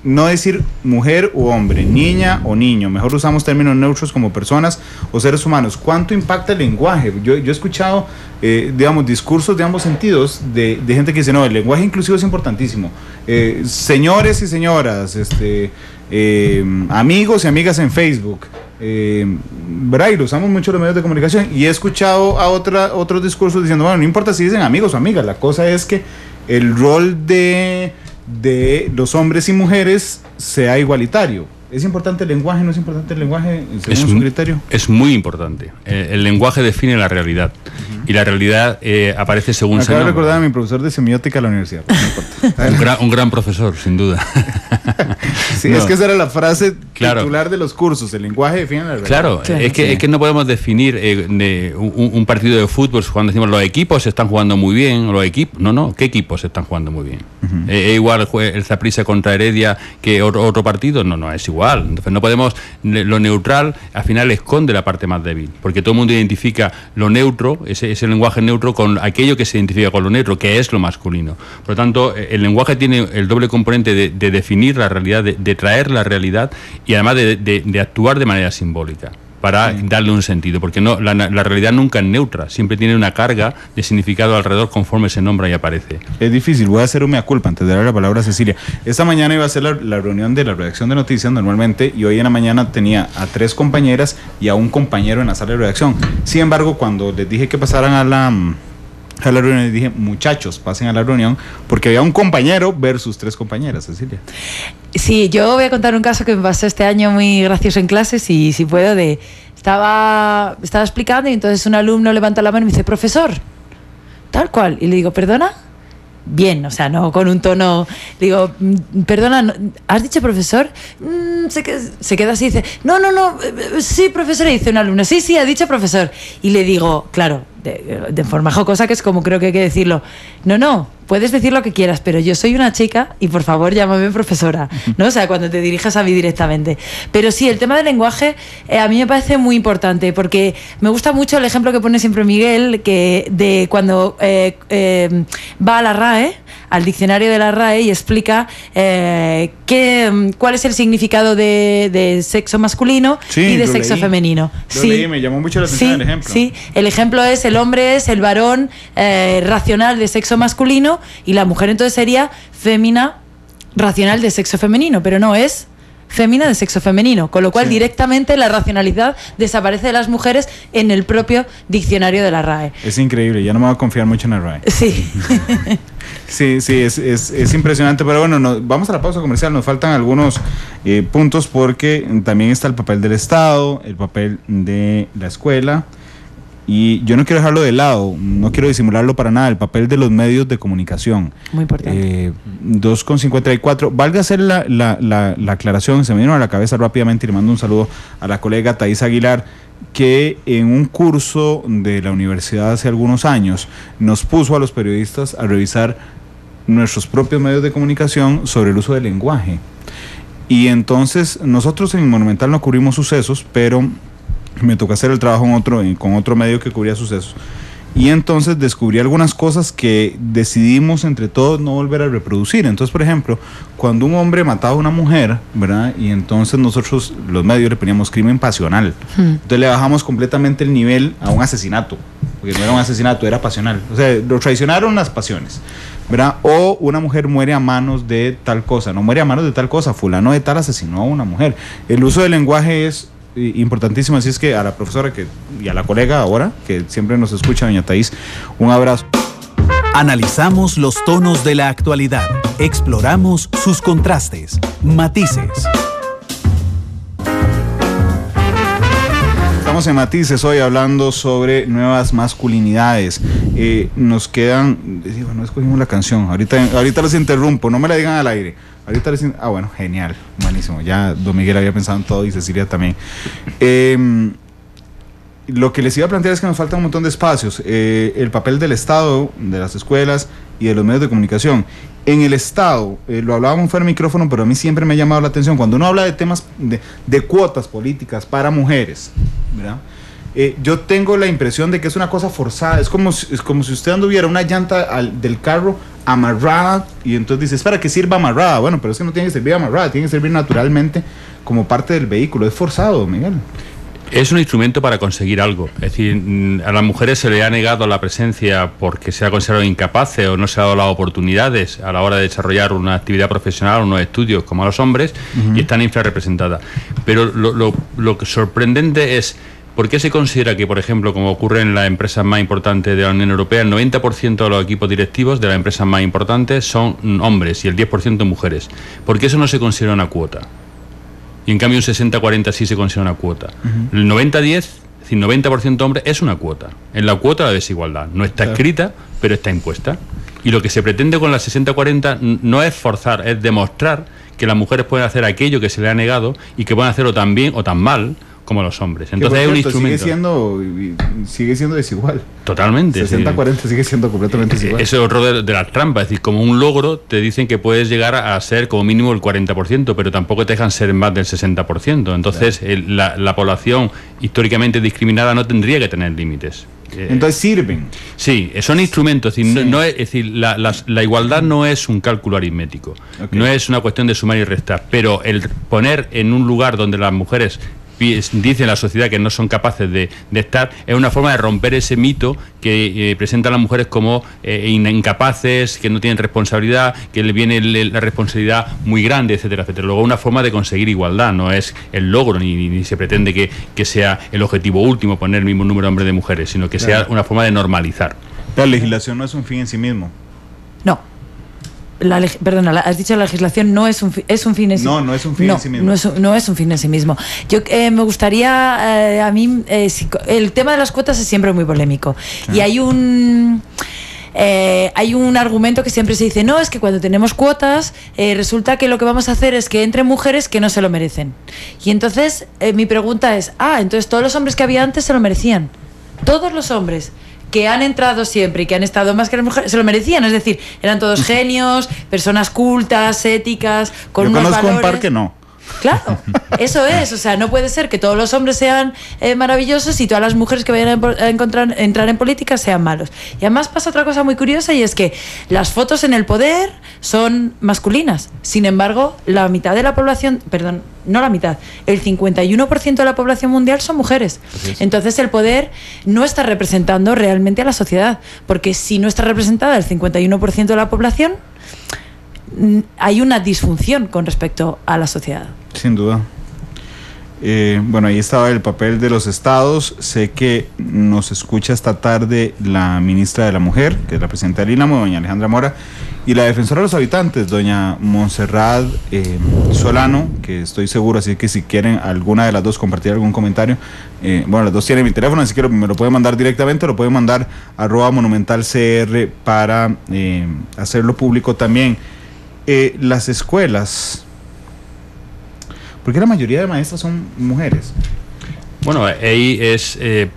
no decir mujer u hombre, niña o niño, mejor usamos términos neutros como personas o seres humanos. ¿Cuánto impacta el lenguaje? Yo he escuchado, digamos, discursos de ambos sentidos de gente que dice, no, el lenguaje inclusivo es importantísimo. Señores y señoras, amigos y amigas en Facebook, ¿verdad? Y lo usamos mucho los medios de comunicación. Y he escuchado a otros discursos diciendo, bueno, no importa si dicen amigos o amigas, la cosa es que el rol de los hombres y mujeres sea igualitario. ¿Es importante el lenguaje? ¿No es importante el lenguaje según su criterio? Es muy importante. El lenguaje define la realidad. Y la realidad aparece según se nombra. Acabo de recordar a mi profesor de semiótica en la universidad. Un gran profesor, sin duda. Sí, no. Es que esa era la frase titular de los cursos. El lenguaje define la realidad. Claro, es que no podemos definir un partido de fútbol cuando decimos los equipos están jugando muy bien. Los equipos, no, ¿qué equipos están jugando muy bien? ¿Igual el Saprissa contra Heredia que otro partido? No, es igual. Entonces no podemos, lo neutral al final esconde la parte más débil, porque todo el mundo identifica lo neutro, ese lenguaje neutro, con aquello que se identifica con lo neutro, que es lo masculino. Por lo tanto, el lenguaje tiene el doble componente de definir la realidad, de traer la realidad y además de actuar de manera simbólica para darle un sentido, porque la realidad nunca es neutra, siempre tiene una carga de significado alrededor conforme se nombra y aparece. Es difícil, voy a hacer un mea culpa antes de dar la palabra a Cecilia. Esta mañana iba a ser la reunión de la redacción de noticias normalmente, y hoy en la mañana tenía a 3 compañeras y a un compañero en la sala de redacción. Sin embargo, cuando les dije que pasaran a la reunión, les dije, muchachos, pasen a la reunión, porque había un compañero versus 3 compañeras, Cecilia. Sí, yo voy a contar un caso que me pasó este año muy gracioso en clases, y si puedo, estaba explicando y entonces un alumno levanta la mano y me dice, profesor, tal cual, y le digo, ¿perdona? Bien, o sea, no con un tono, digo, perdona, ¿has dicho profesor? Se queda así y dice, no, sí, profesor, y dice un alumno, sí, ha dicho profesor, y le digo, claro, de forma jocosa, que es como creo que hay que decirlo, no, puedes decir lo que quieras, pero yo soy una chica y por favor llámame profesora, ¿no? O sea, cuando te dirijas a mí directamente. Pero sí, el tema del lenguaje a mí me parece muy importante, porque me gusta mucho el ejemplo que pone siempre Miguel, que de cuando va a la RAE, al diccionario de la RAE, y explica cuál es el significado de sexo masculino y de sexo femenino. Leí, me llamó mucho la atención el ejemplo. Sí, el ejemplo es: el hombre es el varón racional de sexo masculino, y la mujer entonces sería fémina racional de sexo femenino, pero no es fémina de sexo femenino, con lo cual directamente la racionalidad desaparece de las mujeres en el propio diccionario de la RAE. Es increíble, ya no me voy a confiar mucho en la RAE. Sí. Sí, es impresionante, pero bueno, vamos a la pausa comercial, nos faltan algunos puntos, porque también está el papel del Estado, el papel de la escuela, y yo no quiero dejarlo de lado, no quiero disimularlo para nada, el papel de los medios de comunicación. Muy importante. 2:54, valga hacer la aclaración, se me vino a la cabeza rápidamente, y le mando un saludo a la colega Thais Aguilar, que en un curso de la universidad hace algunos años nos puso a los periodistas a revisar nuestros propios medios de comunicación sobre el uso del lenguaje. Y entonces nosotros en Monumental no cubrimos sucesos, pero me tocó hacer el trabajo con otro medio que cubría sucesos. Y entonces descubrí algunas cosas que decidimos entre todos no volver a reproducir. Entonces, por ejemplo, cuando un hombre mataba a una mujer, ¿verdad? Y entonces nosotros, los medios, le poníamos crimen pasional. Entonces le bajamos completamente el nivel a un asesinato, porque no era un asesinato, era pasional. O sea, lo traicionaron las pasiones, ¿verdad? O una mujer muere a manos de tal cosa. No muere a manos de tal cosa, fulano de tal asesinó a una mujer. El uso del lenguaje es importantísimo, así es que a la profesora y a la colega ahora, que siempre nos escucha, doña Thais, un abrazo. Analizamos los tonos de la actualidad, exploramos sus contrastes, matices. Estamos en Matices hoy hablando sobre nuevas masculinidades. Nos quedan, no escogimos la canción, ahorita los interrumpo, no me la digan al aire. Bueno, genial, buenísimo. Ya don Miguel había pensado en todo y Cecilia también. Lo que les iba a plantear es que nos falta un montón de espacios. El papel del Estado, de las escuelas y de los medios de comunicación. en el Estado, lo hablábamos fuera de micrófono, pero a mí siempre me ha llamado la atención, cuando uno habla de temas de cuotas políticas para mujeres, ¿verdad? Yo tengo la impresión de que es una cosa forzada, es como si usted anduviera una llanta del carro amarrada, y entonces dice, es para que sirva amarrada. Bueno, pero es que no tiene que servir amarrada, tiene que servir naturalmente como parte del vehículo. Es forzado, Miguel. Es un instrumento para conseguir algo. Es decir, a las mujeres se le ha negado la presencia porque se ha considerado incapaces o no se ha dado las oportunidades a la hora de desarrollar una actividad profesional o unos estudios como a los hombres, y están infrarrepresentadas. Pero lo que sorprendente es ¿por qué se considera que, por ejemplo, como ocurre en las empresas más importantes de la Unión Europea, el 90% de los equipos directivos de las empresas más importantes son hombres y el 10% mujeres? ¿Por qué eso no se considera una cuota? Y en cambio un 60-40 sí se considera una cuota. El 90-10, es decir, 90% hombre, es una cuota. En la cuota la desigualdad. No está escrita, pero está impuesta. Y lo que se pretende con la 60-40 no es forzar, es demostrar que las mujeres pueden hacer aquello que se les ha negado y que pueden hacerlo tan bien o tan mal como los hombres. Entonces es un instrumento. Sigue siendo desigual. Totalmente. 60-40 sigue siendo completamente desigual. Ese es otro de las trampas. Es decir, como un logro te dicen que puedes llegar a ser como mínimo el 40%, pero tampoco te dejan ser más del 60%. Entonces la población históricamente discriminada no tendría que tener límites. Entonces sirven. Sí, son instrumentos. Es decir, la igualdad no es un cálculo aritmético. No es una cuestión de sumar y restar. Pero el poner en un lugar donde las mujeres dice la sociedad que no son capaces de estar, es una forma de romper ese mito que presentan a las mujeres como incapaces, que no tienen responsabilidad, que le viene la responsabilidad muy grande, etcétera, etcétera. Luego una forma de conseguir igualdad, no es el logro, ni se pretende que sea el objetivo último poner el mismo número de hombres y de mujeres, sino que sea una forma de normalizar. La legislación no es un fin en sí mismo. No. Perdona, has dicho la legislación no es un fin en sí mismo. No es un fin en sí mismo. No es un fin en sí mismo. Yo me gustaría, a mí, el tema de las cuotas es siempre muy polémico. Y hay un argumento que siempre se dice, no, es que cuando tenemos cuotas resulta que lo que vamos a hacer es que entren mujeres que no se lo merecen. Y entonces mi pregunta es, entonces todos los hombres que había antes se lo merecían. Todos los hombres que han entrado siempre y que han estado más que las mujeres se lo merecían, es decir, eran todos genios, personas cultas, éticas, con unos valores. Yo conozco un par que no. Claro, eso es, o sea, no puede ser que todos los hombres sean maravillosos y todas las mujeres que vayan a entrar en política sean malos. Y además pasa otra cosa muy curiosa, y es que las fotos en el poder son masculinas. Sin embargo, la mitad de la población, perdón, no la mitad, el 51% de la población mundial son mujeres. Entonces el poder no está representando realmente a la sociedad, porque si no está representada el 51% de la población, hay una disfunción con respecto a la sociedad. Sin duda. Bueno, ahí estaba el papel de los estados. Sé que nos escucha esta tarde la ministra de la Mujer, que es la presidenta del INAMO, doña Alejandra Mora, y la defensora de los habitantes, doña Montserrat Solano, que estoy seguro, así que si quieren alguna de las dos compartir algún comentario, bueno, las dos tienen mi teléfono, así que me lo pueden mandar directamente, lo pueden mandar @monumentalcr para hacerlo público también. Las escuelas, ¿por qué la mayoría de maestras son mujeres? Bueno, ahí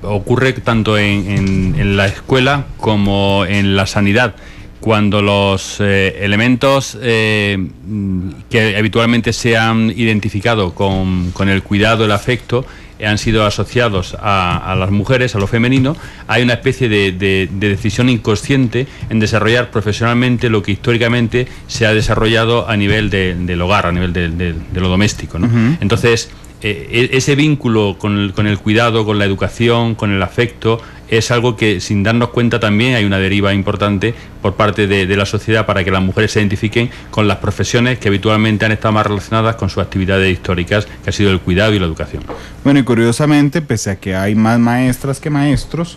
ocurre tanto en la escuela como en la sanidad. Cuando los elementos que habitualmente se han identificado con el cuidado, el afecto, han sido asociados a las mujeres, a lo femenino, hay una especie de decisión inconsciente en desarrollar profesionalmente lo que históricamente se ha desarrollado a nivel del hogar, a nivel de lo doméstico, ¿no? Entonces, ese vínculo con el cuidado, con la educación, con el afecto, es algo que, sin darnos cuenta, también hay una deriva importante por parte de la sociedad para que las mujeres se identifiquen con las profesiones que habitualmente han estado más relacionadas con sus actividades históricas, que ha sido el cuidado y la educación. Bueno, y curiosamente, pese a que hay más maestras que maestros,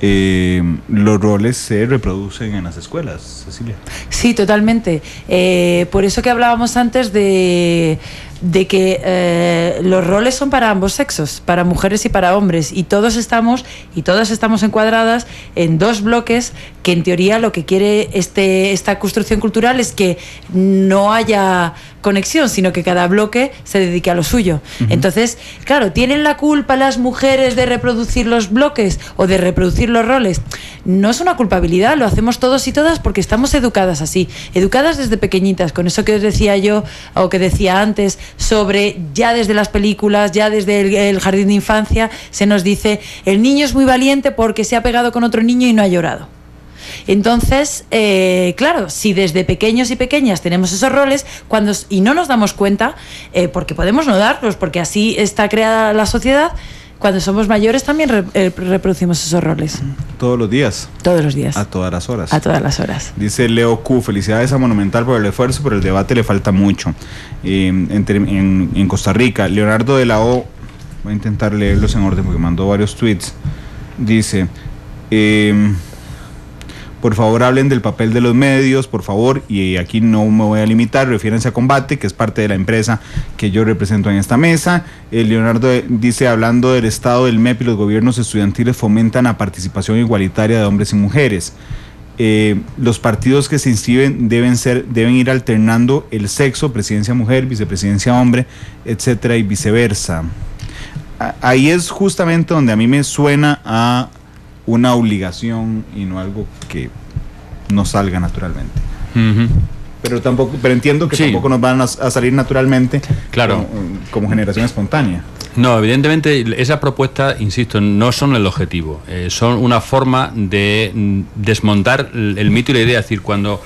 los roles se reproducen en las escuelas, Cecilia. Sí, totalmente. Por eso que hablábamos antes de de que los roles son para ambos sexos, para mujeres y para hombres, y todas estamos encuadradas en dos bloques que en teoría lo que quiere esta construcción cultural es que no haya conexión, sino que cada bloque se dedique a lo suyo. Entonces, claro, ¿tienen la culpa las mujeres de reproducir los bloques o de reproducir los roles? No es una culpabilidad, lo hacemos todos y todas porque estamos educadas así, educadas desde pequeñitas, con eso que os decía yo o que decía antes sobre ya desde las películas, ya desde el jardín de infancia se nos dice el niño es muy valiente porque se ha pegado con otro niño y no ha llorado. Entonces, claro, si desde pequeños y pequeñas tenemos esos roles y no nos damos cuenta, porque podemos no darlos, porque así está creada la sociedad, cuando somos mayores también reproducimos esos roles. Todos los días. Todos los días. A todas las horas. A todas las horas. Dice Leo Q, felicidades a Monumental por el esfuerzo, pero el debate le falta mucho. En Costa Rica, Leonardo de la O, voy a intentar leerlos en orden porque mandó varios tweets. Dice... por favor hablen del papel de los medios, por favor, y aquí no me voy a limitar, refiérense a Combate, que es parte de la empresa que yo represento en esta mesa. Leonardo dice, hablando del estado del MEP y los gobiernos estudiantiles fomentan la participación igualitaria de hombres y mujeres. Los partidos que se inscriben deben ir alternando el sexo, presidencia mujer, vicepresidencia hombre, etcétera, y viceversa. Ahí es justamente donde a mí me suena a una obligación y no algo que nos salga naturalmente. Pero entiendo que tampoco nos van a salir naturalmente, claro, como generación espontánea. No, evidentemente esas propuestas, insisto, no son el objetivo, son una forma de desmontar el mito y la idea. Es decir, cuando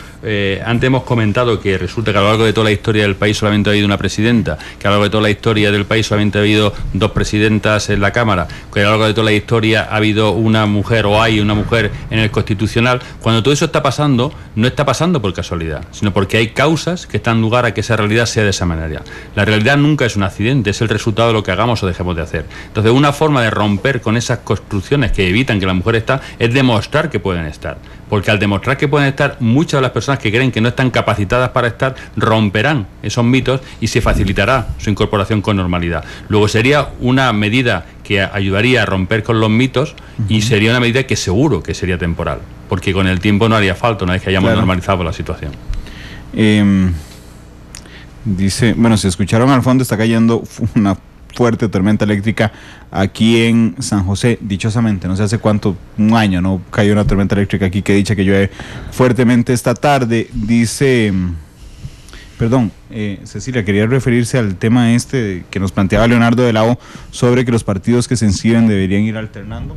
antes hemos comentado que resulta que a lo largo de toda la historia del país solamente ha habido una presidenta, que a lo largo de toda la historia del país solamente ha habido dos presidentas en la Cámara, que a lo largo de toda la historia ha habido una mujer o hay una mujer en el Constitucional, cuando todo eso está pasando, no está pasando por casualidad, sino porque hay causas que están lugar a que esa realidad sea de esa manera. La realidad nunca es un accidente, es el resultado de lo que hagamos o dejemos de hacer. Entonces, una forma de romper con esas construcciones que evitan que la mujer esté es demostrar que pueden estar. Porque al demostrar que pueden estar, muchas de las personas que creen que no están capacitadas para estar romperán esos mitos y se facilitará su incorporación con normalidad. Luego sería una medida que ayudaría a romper con los mitos y sería una medida que seguro que sería temporal, porque con el tiempo no haría falta una vez que hayamos normalizado la situación. Dice, bueno, si escucharon al fondo, está cayendo una fuerte tormenta eléctrica aquí en San José, dichosamente, no sé hace cuánto, un año no cayó una tormenta eléctrica aquí, que dicha que llueve fuertemente esta tarde. Dice, perdón, Cecilia, quería referirse al tema que nos planteaba Leonardo de la O sobre que los partidos que se inscriben deberían ir alternando.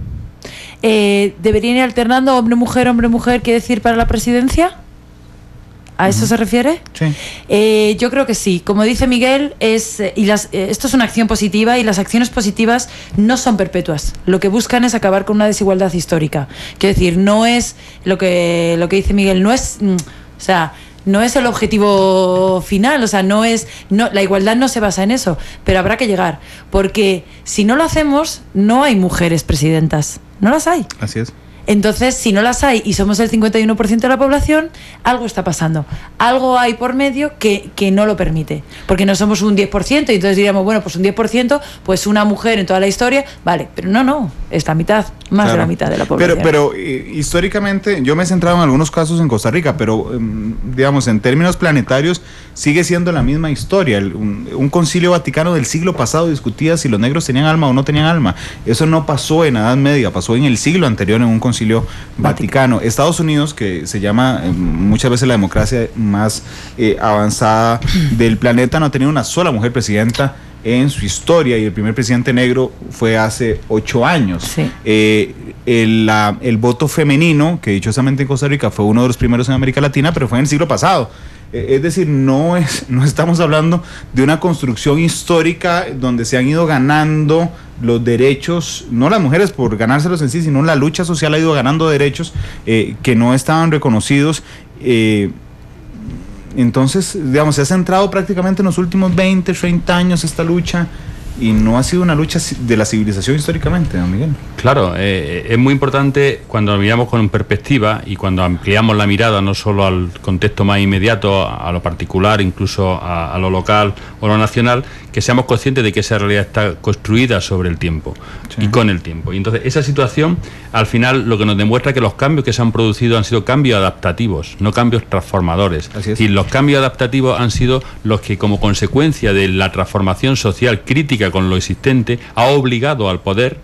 ¿Deberían ir alternando hombre-mujer, quiere decir para la presidencia? ¿A eso se refiere? Sí. Yo creo que sí. Como dice Miguel, esto es una acción positiva y las acciones positivas no son perpetuas. Lo que buscan es acabar con una desigualdad histórica. Quiero decir, no es lo que dice Miguel, no es el objetivo final, la igualdad no se basa en eso, pero habrá que llegar, porque si no lo hacemos, no hay mujeres presidentas, no las hay. Así es. Entonces, si no las hay y somos el 51% de la población, algo está pasando. Algo hay por medio que no lo permite. Porque no somos un 10%, y entonces diríamos, bueno, pues un 10%, pues una mujer en toda la historia, vale, pero no, es la mitad, más de la mitad de la población. Pero históricamente, yo me he centrado en algunos casos en Costa Rica, pero digamos, en términos planetarios, sigue siendo la misma historia. Un concilio vaticano del siglo pasado discutía si los negros tenían alma o no tenían alma. Eso no pasó en la Edad Media, pasó en el siglo anterior en un concilio vaticano. Estados Unidos, que se llama muchas veces la democracia más avanzada del planeta, no ha tenido una sola mujer presidenta en su historia, y el primer presidente negro fue hace 8 años. Sí. El voto femenino, que dichosamente en Costa Rica fue uno de los primeros en América Latina, pero fue en el siglo pasado. Es decir, no estamos hablando de una construcción histórica donde se han ido ganando los derechos, no las mujeres por ganárselos en sí, sino la lucha social ha ido ganando derechos que no estaban reconocidos. Entonces, digamos, se ha centrado prácticamente en los últimos 20, 30 años esta lucha y no ha sido una lucha de la civilización históricamente, don Miguel. Claro, es muy importante cuando lo miramos con perspectiva y cuando ampliamos la mirada no solo al contexto más inmediato, a lo particular, incluso a lo local o lo nacional, que seamos conscientes de que esa realidad está construida sobre el tiempo y con el tiempo. Y entonces esa situación, al final, lo que nos demuestra que los cambios que se han producido han sido cambios adaptativos, no cambios transformadores. Así es. Y los cambios adaptativos han sido los que, como consecuencia de la transformación social crítica con lo existente, ha obligado al poder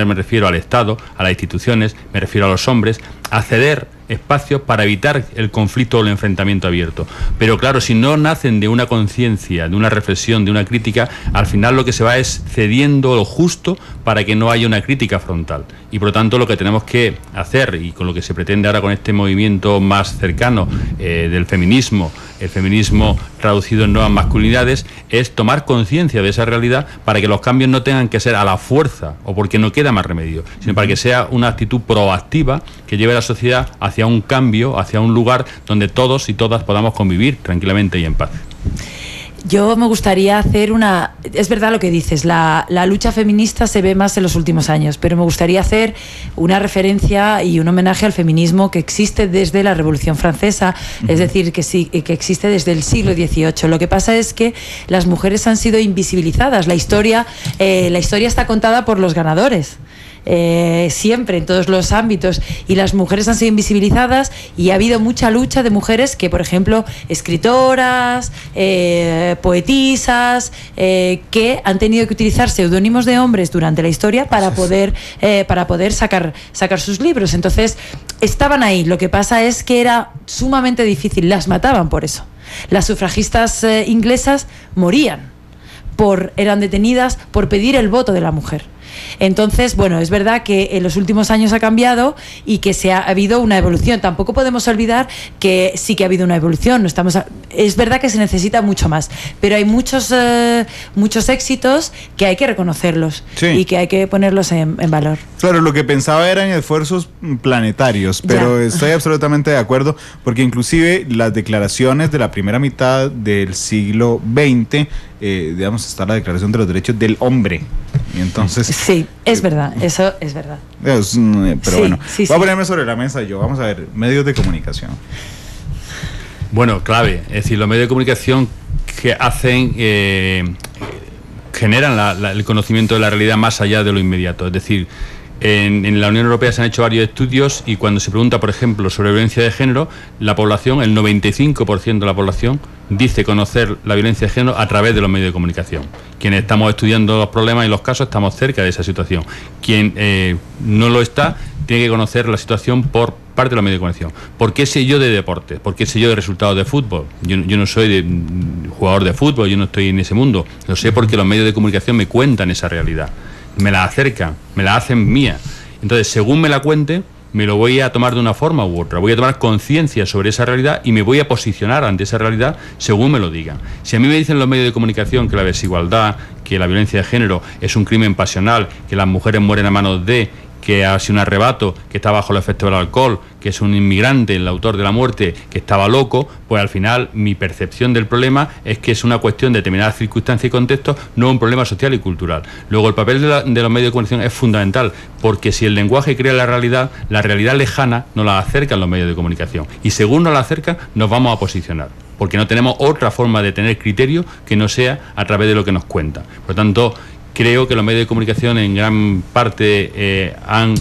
me refiero al Estado, a las instituciones, me refiero a los hombres, a ceder espacios para evitar el conflicto o el enfrentamiento abierto. Pero claro, si no nacen de una conciencia, de una reflexión, de una crítica, al final lo que se va es cediendo lo justo para que no haya una crítica frontal. Y por lo tanto lo que tenemos que hacer, y con lo que se pretende ahora con este movimiento más cercano del feminismo, el feminismo traducido en nuevas masculinidades, es tomar conciencia de esa realidad para que los cambios no tengan que ser a la fuerza o porque no queda más remedio, sino para que sea una actitud proactiva que lleve a la sociedad hacia un cambio, hacia un lugar donde todos y todas podamos convivir tranquilamente y en paz. Yo me gustaría hacer una... Es verdad lo que dices, la lucha feminista se ve más en los últimos años, pero me gustaría hacer una referencia y un homenaje al feminismo que existe desde la Revolución Francesa, es decir, que sí, que existe desde el siglo XVIII. Lo que pasa es que las mujeres han sido invisibilizadas. La historia está contada por los ganadores. Siempre en todos los ámbitos, y las mujeres han sido invisibilizadas, y ha habido mucha lucha de mujeres que, por ejemplo, escritoras, poetisas, que han tenido que utilizar seudónimos de hombres durante la historia para poder sacar sus libros. Entonces estaban ahí. Lo que pasa es que era sumamente difícil, las mataban por eso. Las sufragistas inglesas morían, eran detenidas por pedir el voto de la mujer. Entonces, bueno, es verdad que en los últimos años ha cambiado y que ha habido una evolución. Tampoco podemos olvidar que sí que ha habido una evolución. Es verdad que se necesita mucho más, pero hay muchos éxitos que hay que reconocerlos, sí, y que hay que ponerlos en valor. Claro, lo que pensaba eran esfuerzos planetarios, pero estoy absolutamente de acuerdo, porque inclusive las declaraciones de la primera mitad del siglo XX, digamos, está la Declaración de los Derechos del Hombre. Y entonces... Sí, es verdad, eso es verdad. Pero sí, bueno, sí, voy a ponerme sobre la mesa yo. Vamos a ver, medios de comunicación. Bueno, clave. Es decir, los medios de comunicación que hacen... generan el conocimiento de la realidad más allá de lo inmediato. Es decir, en la Unión Europea se han hecho varios estudios, y cuando se pregunta, por ejemplo, sobre violencia de género, la población, el 95% de la población, dice conocer la violencia de género a través de los medios de comunicación. Quienes estamos estudiando los problemas y los casos estamos cerca de esa situación. Quien no lo está, tiene que conocer la situación por parte de los medios de comunicación. ¿Por qué sé yo de deportes? ¿Por qué sé yo de resultados de fútbol? Yo no soy jugador de fútbol, yo no estoy en ese mundo. Lo sé porque los medios de comunicación me cuentan esa realidad, me la acercan, me la hacen mía. Entonces, según me la cuente, me lo voy a tomar de una forma u otra, voy a tomar conciencia sobre esa realidad y me voy a posicionar ante esa realidad según me lo digan. Si a mí me dicen los medios de comunicación que la desigualdad, que la violencia de género es un crimen pasional, que las mujeres mueren a manos de, que ha sido un arrebato, que está bajo el efecto del alcohol, que es un inmigrante, el autor de la muerte, que estaba loco, pues al final mi percepción del problema es que es una cuestión de determinadas circunstancias y contextos, no un problema social y cultural. Luego, el papel de los medios de comunicación es fundamental, porque si el lenguaje crea la realidad lejana nos la acercan los medios de comunicación, y según nos la acercan nos vamos a posicionar, porque no tenemos otra forma de tener criterio que no sea a través de lo que nos cuentan. Por lo tanto, creo que los medios de comunicación en gran parte han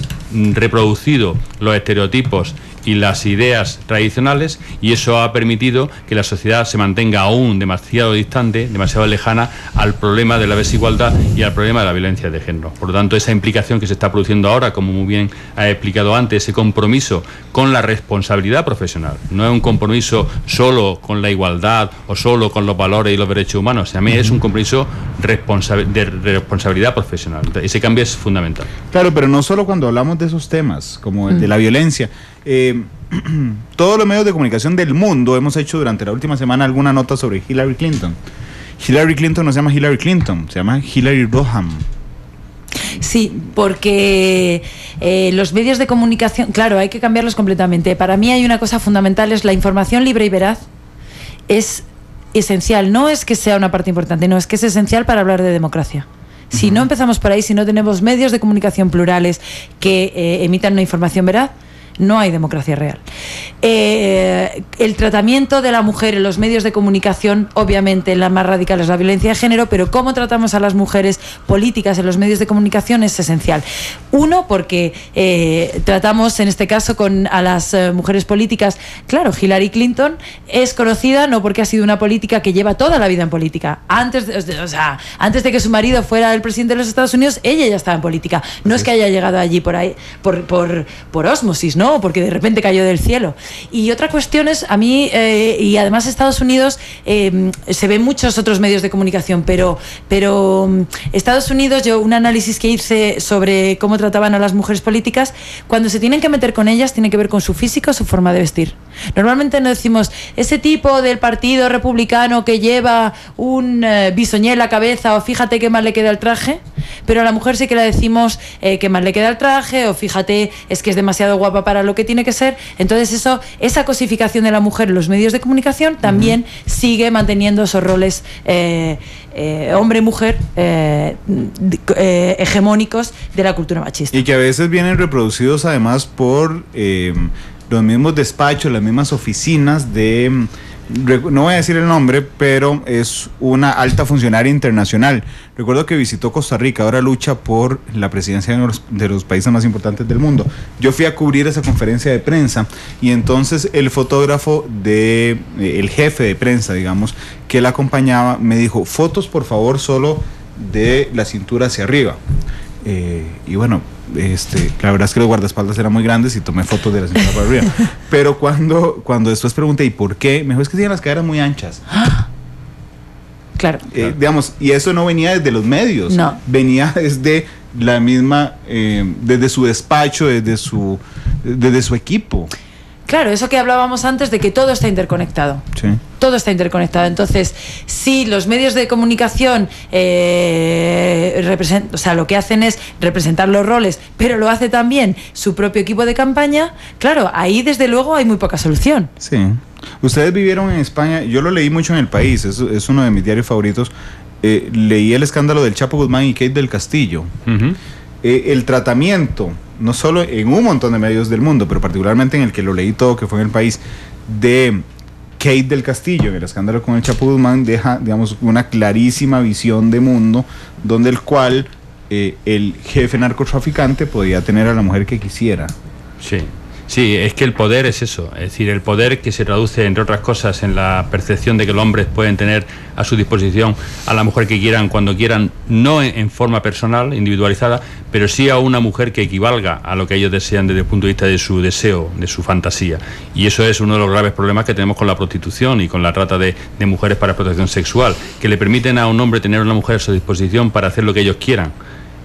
reproducido los estereotipos y las ideas tradicionales, y eso ha permitido que la sociedad se mantenga aún demasiado distante, demasiado lejana al problema de la desigualdad y al problema de la violencia de género. Por lo tanto, esa implicación que se está produciendo ahora, como muy bien ha explicado antes, ese compromiso con la responsabilidad profesional, no es un compromiso solo con la igualdad o solo con los valores y los derechos humanos, a mí es un compromiso de responsabilidad profesional. Ese cambio es fundamental. Claro, pero no solo cuando hablamos de esos temas, como el de la violencia. Todos los medios de comunicación del mundo hemos hecho durante la última semana alguna nota sobre Hillary Clinton. Hillary Clinton no se llama Hillary Clinton, se llama Hillary Rodham. Sí, porque los medios de comunicación, claro, hay que cambiarlos completamente. Para mí hay una cosa fundamental, es la información libre y veraz. Es esencial, no es que sea una parte importante, no, es que es esencial para hablar de democracia. Si no empezamos por ahí, si no tenemos medios de comunicación plurales que emitan una información veraz, no hay democracia real. El tratamiento de la mujer en los medios de comunicación, obviamente la más radical es la violencia de género, pero cómo tratamos a las mujeres políticas en los medios de comunicación es esencial. Uno, porque tratamos en este caso a las mujeres políticas. Claro, Hillary Clinton es conocida no porque ha sido una política que lleva toda la vida en política. Antes de que su marido fuera el presidente de los Estados Unidos, ella ya estaba en política. No es que haya llegado allí por ahí por ósmosis, ¿no? Porque de repente cayó del cielo. Y otra cuestión es, a mí, y además Estados Unidos, se ven muchos otros medios de comunicación, pero Estados Unidos, yo un análisis que hice sobre cómo trataban a las mujeres políticas, cuando se tienen que meter con ellas, tiene que ver con su físico, su forma de vestir. Normalmente no decimos, ese tipo del partido republicano que lleva un bisoñé en la cabeza, o fíjate qué mal le queda el traje, pero a la mujer sí que le decimos qué mal le queda el traje, o fíjate, es que es demasiado guapa para lo que tiene que ser. Entonces esa cosificación de la mujer en los medios de comunicación también sigue manteniendo esos roles hombre-mujer hegemónicos de la cultura machista. Y que a veces vienen reproducidos además por los mismos despachos, las mismas oficinas de... No voy a decir el nombre, pero es una alta funcionaria internacional. Recuerdo que visitó Costa Rica, ahora lucha por la presidencia de los países más importantes del mundo. Yo fui a cubrir esa conferencia de prensa y entonces el fotógrafo el jefe de prensa, digamos, que la acompañaba, me dijo, fotos por favor solo de la cintura hacia arriba. Y bueno, la verdad es que los guardaespaldas eran muy grandes y tomé fotos de la cintura para arriba. Pero cuando después pregunté, ¿y por qué? Me dijo, es que tienen las caderas muy anchas. Claro. Digamos, y eso no venía desde los medios, no. Venía desde la misma, desde su despacho, desde su equipo. Claro, eso que hablábamos antes de que todo está interconectado. Sí. Todo está interconectado. Entonces, si los medios de comunicación lo que hacen es representar los roles, pero lo hace también su propio equipo de campaña, claro, ahí desde luego hay muy poca solución. Sí. Ustedes vivieron en España, yo lo leí mucho en El País, es uno de mis diarios favoritos. Leí el escándalo del Chapo Guzmán y Kate del Castillo. Uh-huh. El tratamiento, no solo en un montón de medios del mundo, pero particularmente en el que lo leí todo, que fue en El País, de Kate del Castillo, en el escándalo con el Chapo Guzmán, deja, digamos, una clarísima visión de mundo, donde el cual el jefe narcotraficante podía tener a la mujer que quisiera. Sí. Sí, es que el poder es eso, es decir, el poder que se traduce, entre otras cosas, en la percepción de que los hombres pueden tener a su disposición a la mujer que quieran, cuando quieran, no en forma personal, individualizada, pero sí a una mujer que equivalga a lo que ellos desean desde el punto de vista de su deseo, de su fantasía. Y eso es uno de los graves problemas que tenemos con la prostitución y con la trata de mujeres para protección sexual, que le permiten a un hombre tener a una mujer a su disposición para hacer lo que ellos quieran.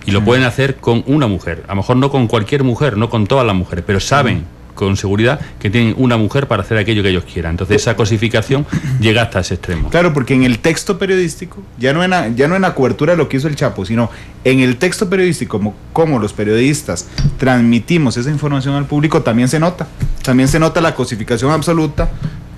Y lo pueden hacer con una mujer, a lo mejor no con cualquier mujer, no con todas las mujeres, pero saben con seguridad que tienen una mujer para hacer aquello que ellos quieran. Entonces esa cosificación llega hasta ese extremo. Claro, porque en el texto periodístico, ya no en la cobertura de lo que hizo el Chapo, sino en el texto periodístico, como los periodistas transmitimos esa información al público, también se nota la cosificación absoluta.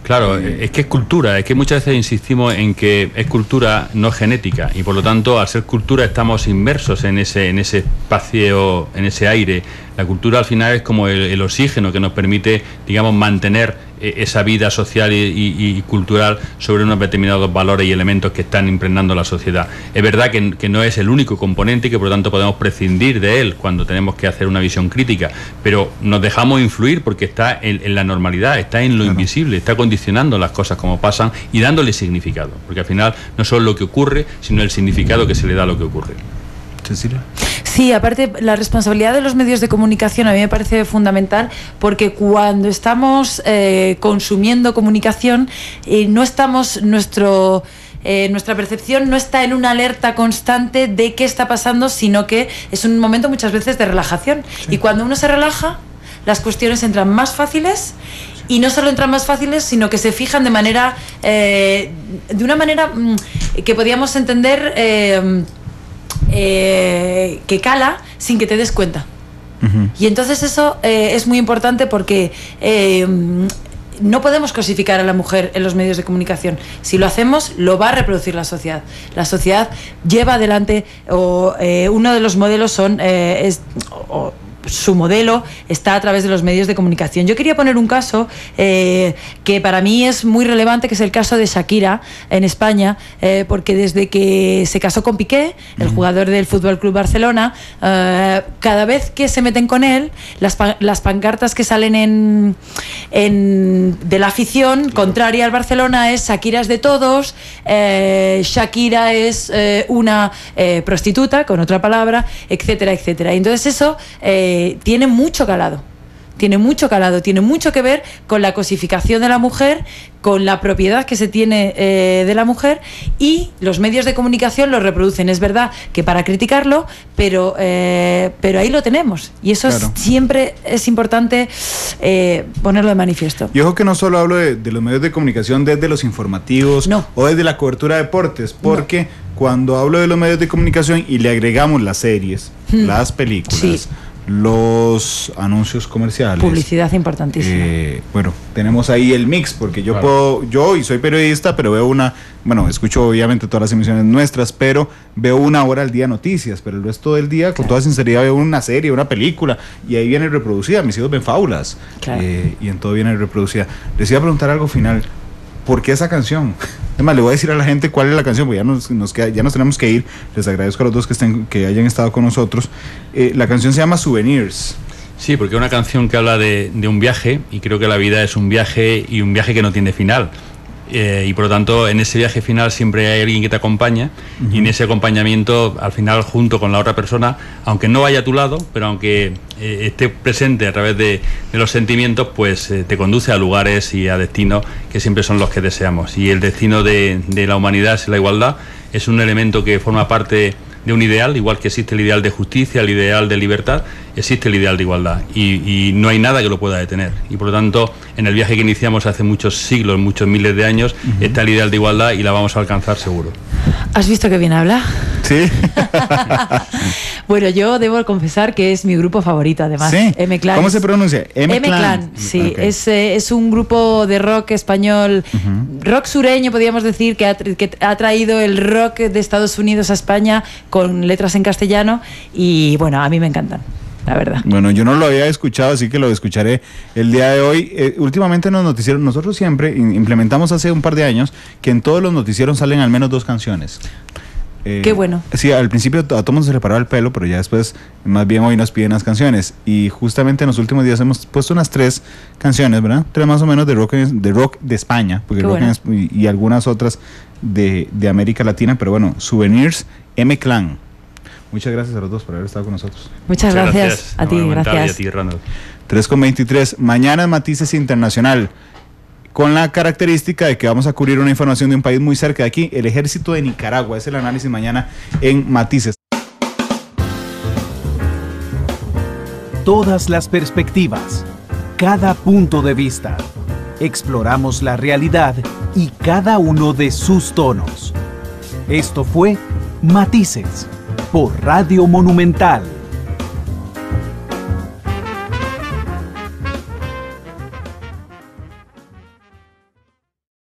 Claro, es que es cultura, es que muchas veces insistimos en que es cultura, no genética, y por lo tanto, al ser cultura, estamos inmersos en ese espacio, en ese aire. La cultura al final es como el oxígeno que nos permite, digamos, mantener esa vida social y cultural sobre unos determinados valores y elementos que están impregnando la sociedad. Es verdad que no es el único componente y que por lo tanto podemos prescindir de él cuando tenemos que hacer una visión crítica, pero nos dejamos influir porque está en la normalidad, está en lo invisible, está condicionando las cosas como pasan y dándole significado, porque al final no solo lo que ocurre, sino el significado que se le da a lo que ocurre. Cecilia. Sí, aparte la responsabilidad de los medios de comunicación a mí me parece fundamental, porque cuando estamos consumiendo comunicación no estamos nuestra percepción no está en una alerta constante de qué está pasando, sino que es un momento muchas veces de relajación. Sí. Y cuando uno se relaja, las cuestiones entran más fáciles. Y no solo entran más fáciles, sino que se fijan de una manera que podíamos entender que cala sin que te des cuenta. Uh-huh. Y entonces eso es muy importante porque no podemos cosificar a la mujer en los medios de comunicación. Si lo hacemos, lo va a reproducir la sociedad. La sociedad lleva adelante, uno de los modelos su modelo está a través de los medios de comunicación. Yo quería poner un caso que para mí es muy relevante, que es el caso de Shakira en España, porque desde que se casó con Piqué, el jugador del Fútbol Club Barcelona, cada vez que se meten con él, las pancartas que salen de la afición contraria al Barcelona es: Shakira es de todos, Shakira es una prostituta, con otra palabra, etcétera, etcétera. Y entonces eso tiene mucho calado, tiene mucho que ver con la cosificación de la mujer, con la propiedad que se tiene de la mujer, y los medios de comunicación lo reproducen. Es verdad que para criticarlo, pero ahí lo tenemos, y eso claro, siempre es importante ponerlo de manifiesto. Y ojo que no solo hablo de los medios de comunicación desde los informativos o desde la cobertura de deportes, porque cuando hablo de los medios de comunicación y le agregamos las series, las películas, los anuncios comerciales, publicidad importantísima. Bueno, tenemos ahí el mix, porque yo y soy periodista, pero escucho obviamente todas las emisiones nuestras, pero veo 1 hora al día noticias, pero el resto del día, con toda sinceridad, veo una serie, una película, y ahí viene reproducida. Mis hijos ven fábulas, y en todo viene reproducida. Les iba a preguntar algo final: ¿por qué esa canción? Además, le voy a decir a la gente cuál es la canción, porque ya nos tenemos que ir. Les agradezco a los dos que hayan estado con nosotros. La canción se llama Souvenirs. Sí, porque es una canción que habla de un viaje, y creo que la vida es un viaje, y un viaje que no tiene final. Y por lo tanto, en ese viaje final siempre hay alguien que te acompaña, y en ese acompañamiento, al final, junto con la otra persona, aunque no vaya a tu lado, pero aunque esté presente a través de los sentimientos, pues te conduce a lugares y a destinos que siempre son los que deseamos. Y el destino de la humanidad es la igualdad, es un elemento que forma parte de un ideal, igual que existe el ideal de justicia, el ideal de libertad, existe el ideal de igualdad, y no hay nada que lo pueda detener. Y por lo tanto, en el viaje que iniciamos hace muchos siglos, muchos miles de años, está el ideal de igualdad, y la vamos a alcanzar seguro. ¿Has visto que bien habla? Sí. Bueno, yo debo confesar que es mi grupo favorito, además. ¿Sí? M-Clan. ¿Cómo se pronuncia? M-Clan, sí. Okay. Es un grupo de rock español, rock sureño, podríamos decir, que ha traído el rock de Estados Unidos a España con letras en castellano, y bueno, a mí me encantan, la verdad. Bueno, yo no lo había escuchado, así que lo escucharé el día de hoy. Últimamente en los noticieros, nosotros siempre implementamos hace un par de años que en todos los noticieros salen al menos 2 canciones. Qué bueno. Sí, al principio a todo el mundo se le paraba el pelo, pero ya después, más bien hoy nos piden las canciones. Y justamente en los últimos días hemos puesto unas 3 canciones, ¿verdad? 3 más o menos de rock de España, porque rock y algunas otras de América Latina. Pero bueno, Souvenirs, M-Clan. Muchas gracias a los dos por haber estado con nosotros. Muchas gracias a ti, gracias. Y a ti, Randall. 3:23. Mañana Matices Internacional, con la característica de que vamos a cubrir una información de un país muy cerca de aquí, el ejército de Nicaragua. Es el análisis mañana en Matices. Todas las perspectivas, cada punto de vista. Exploramos la realidad y cada uno de sus tonos. Esto fue Matices por Radio Monumental.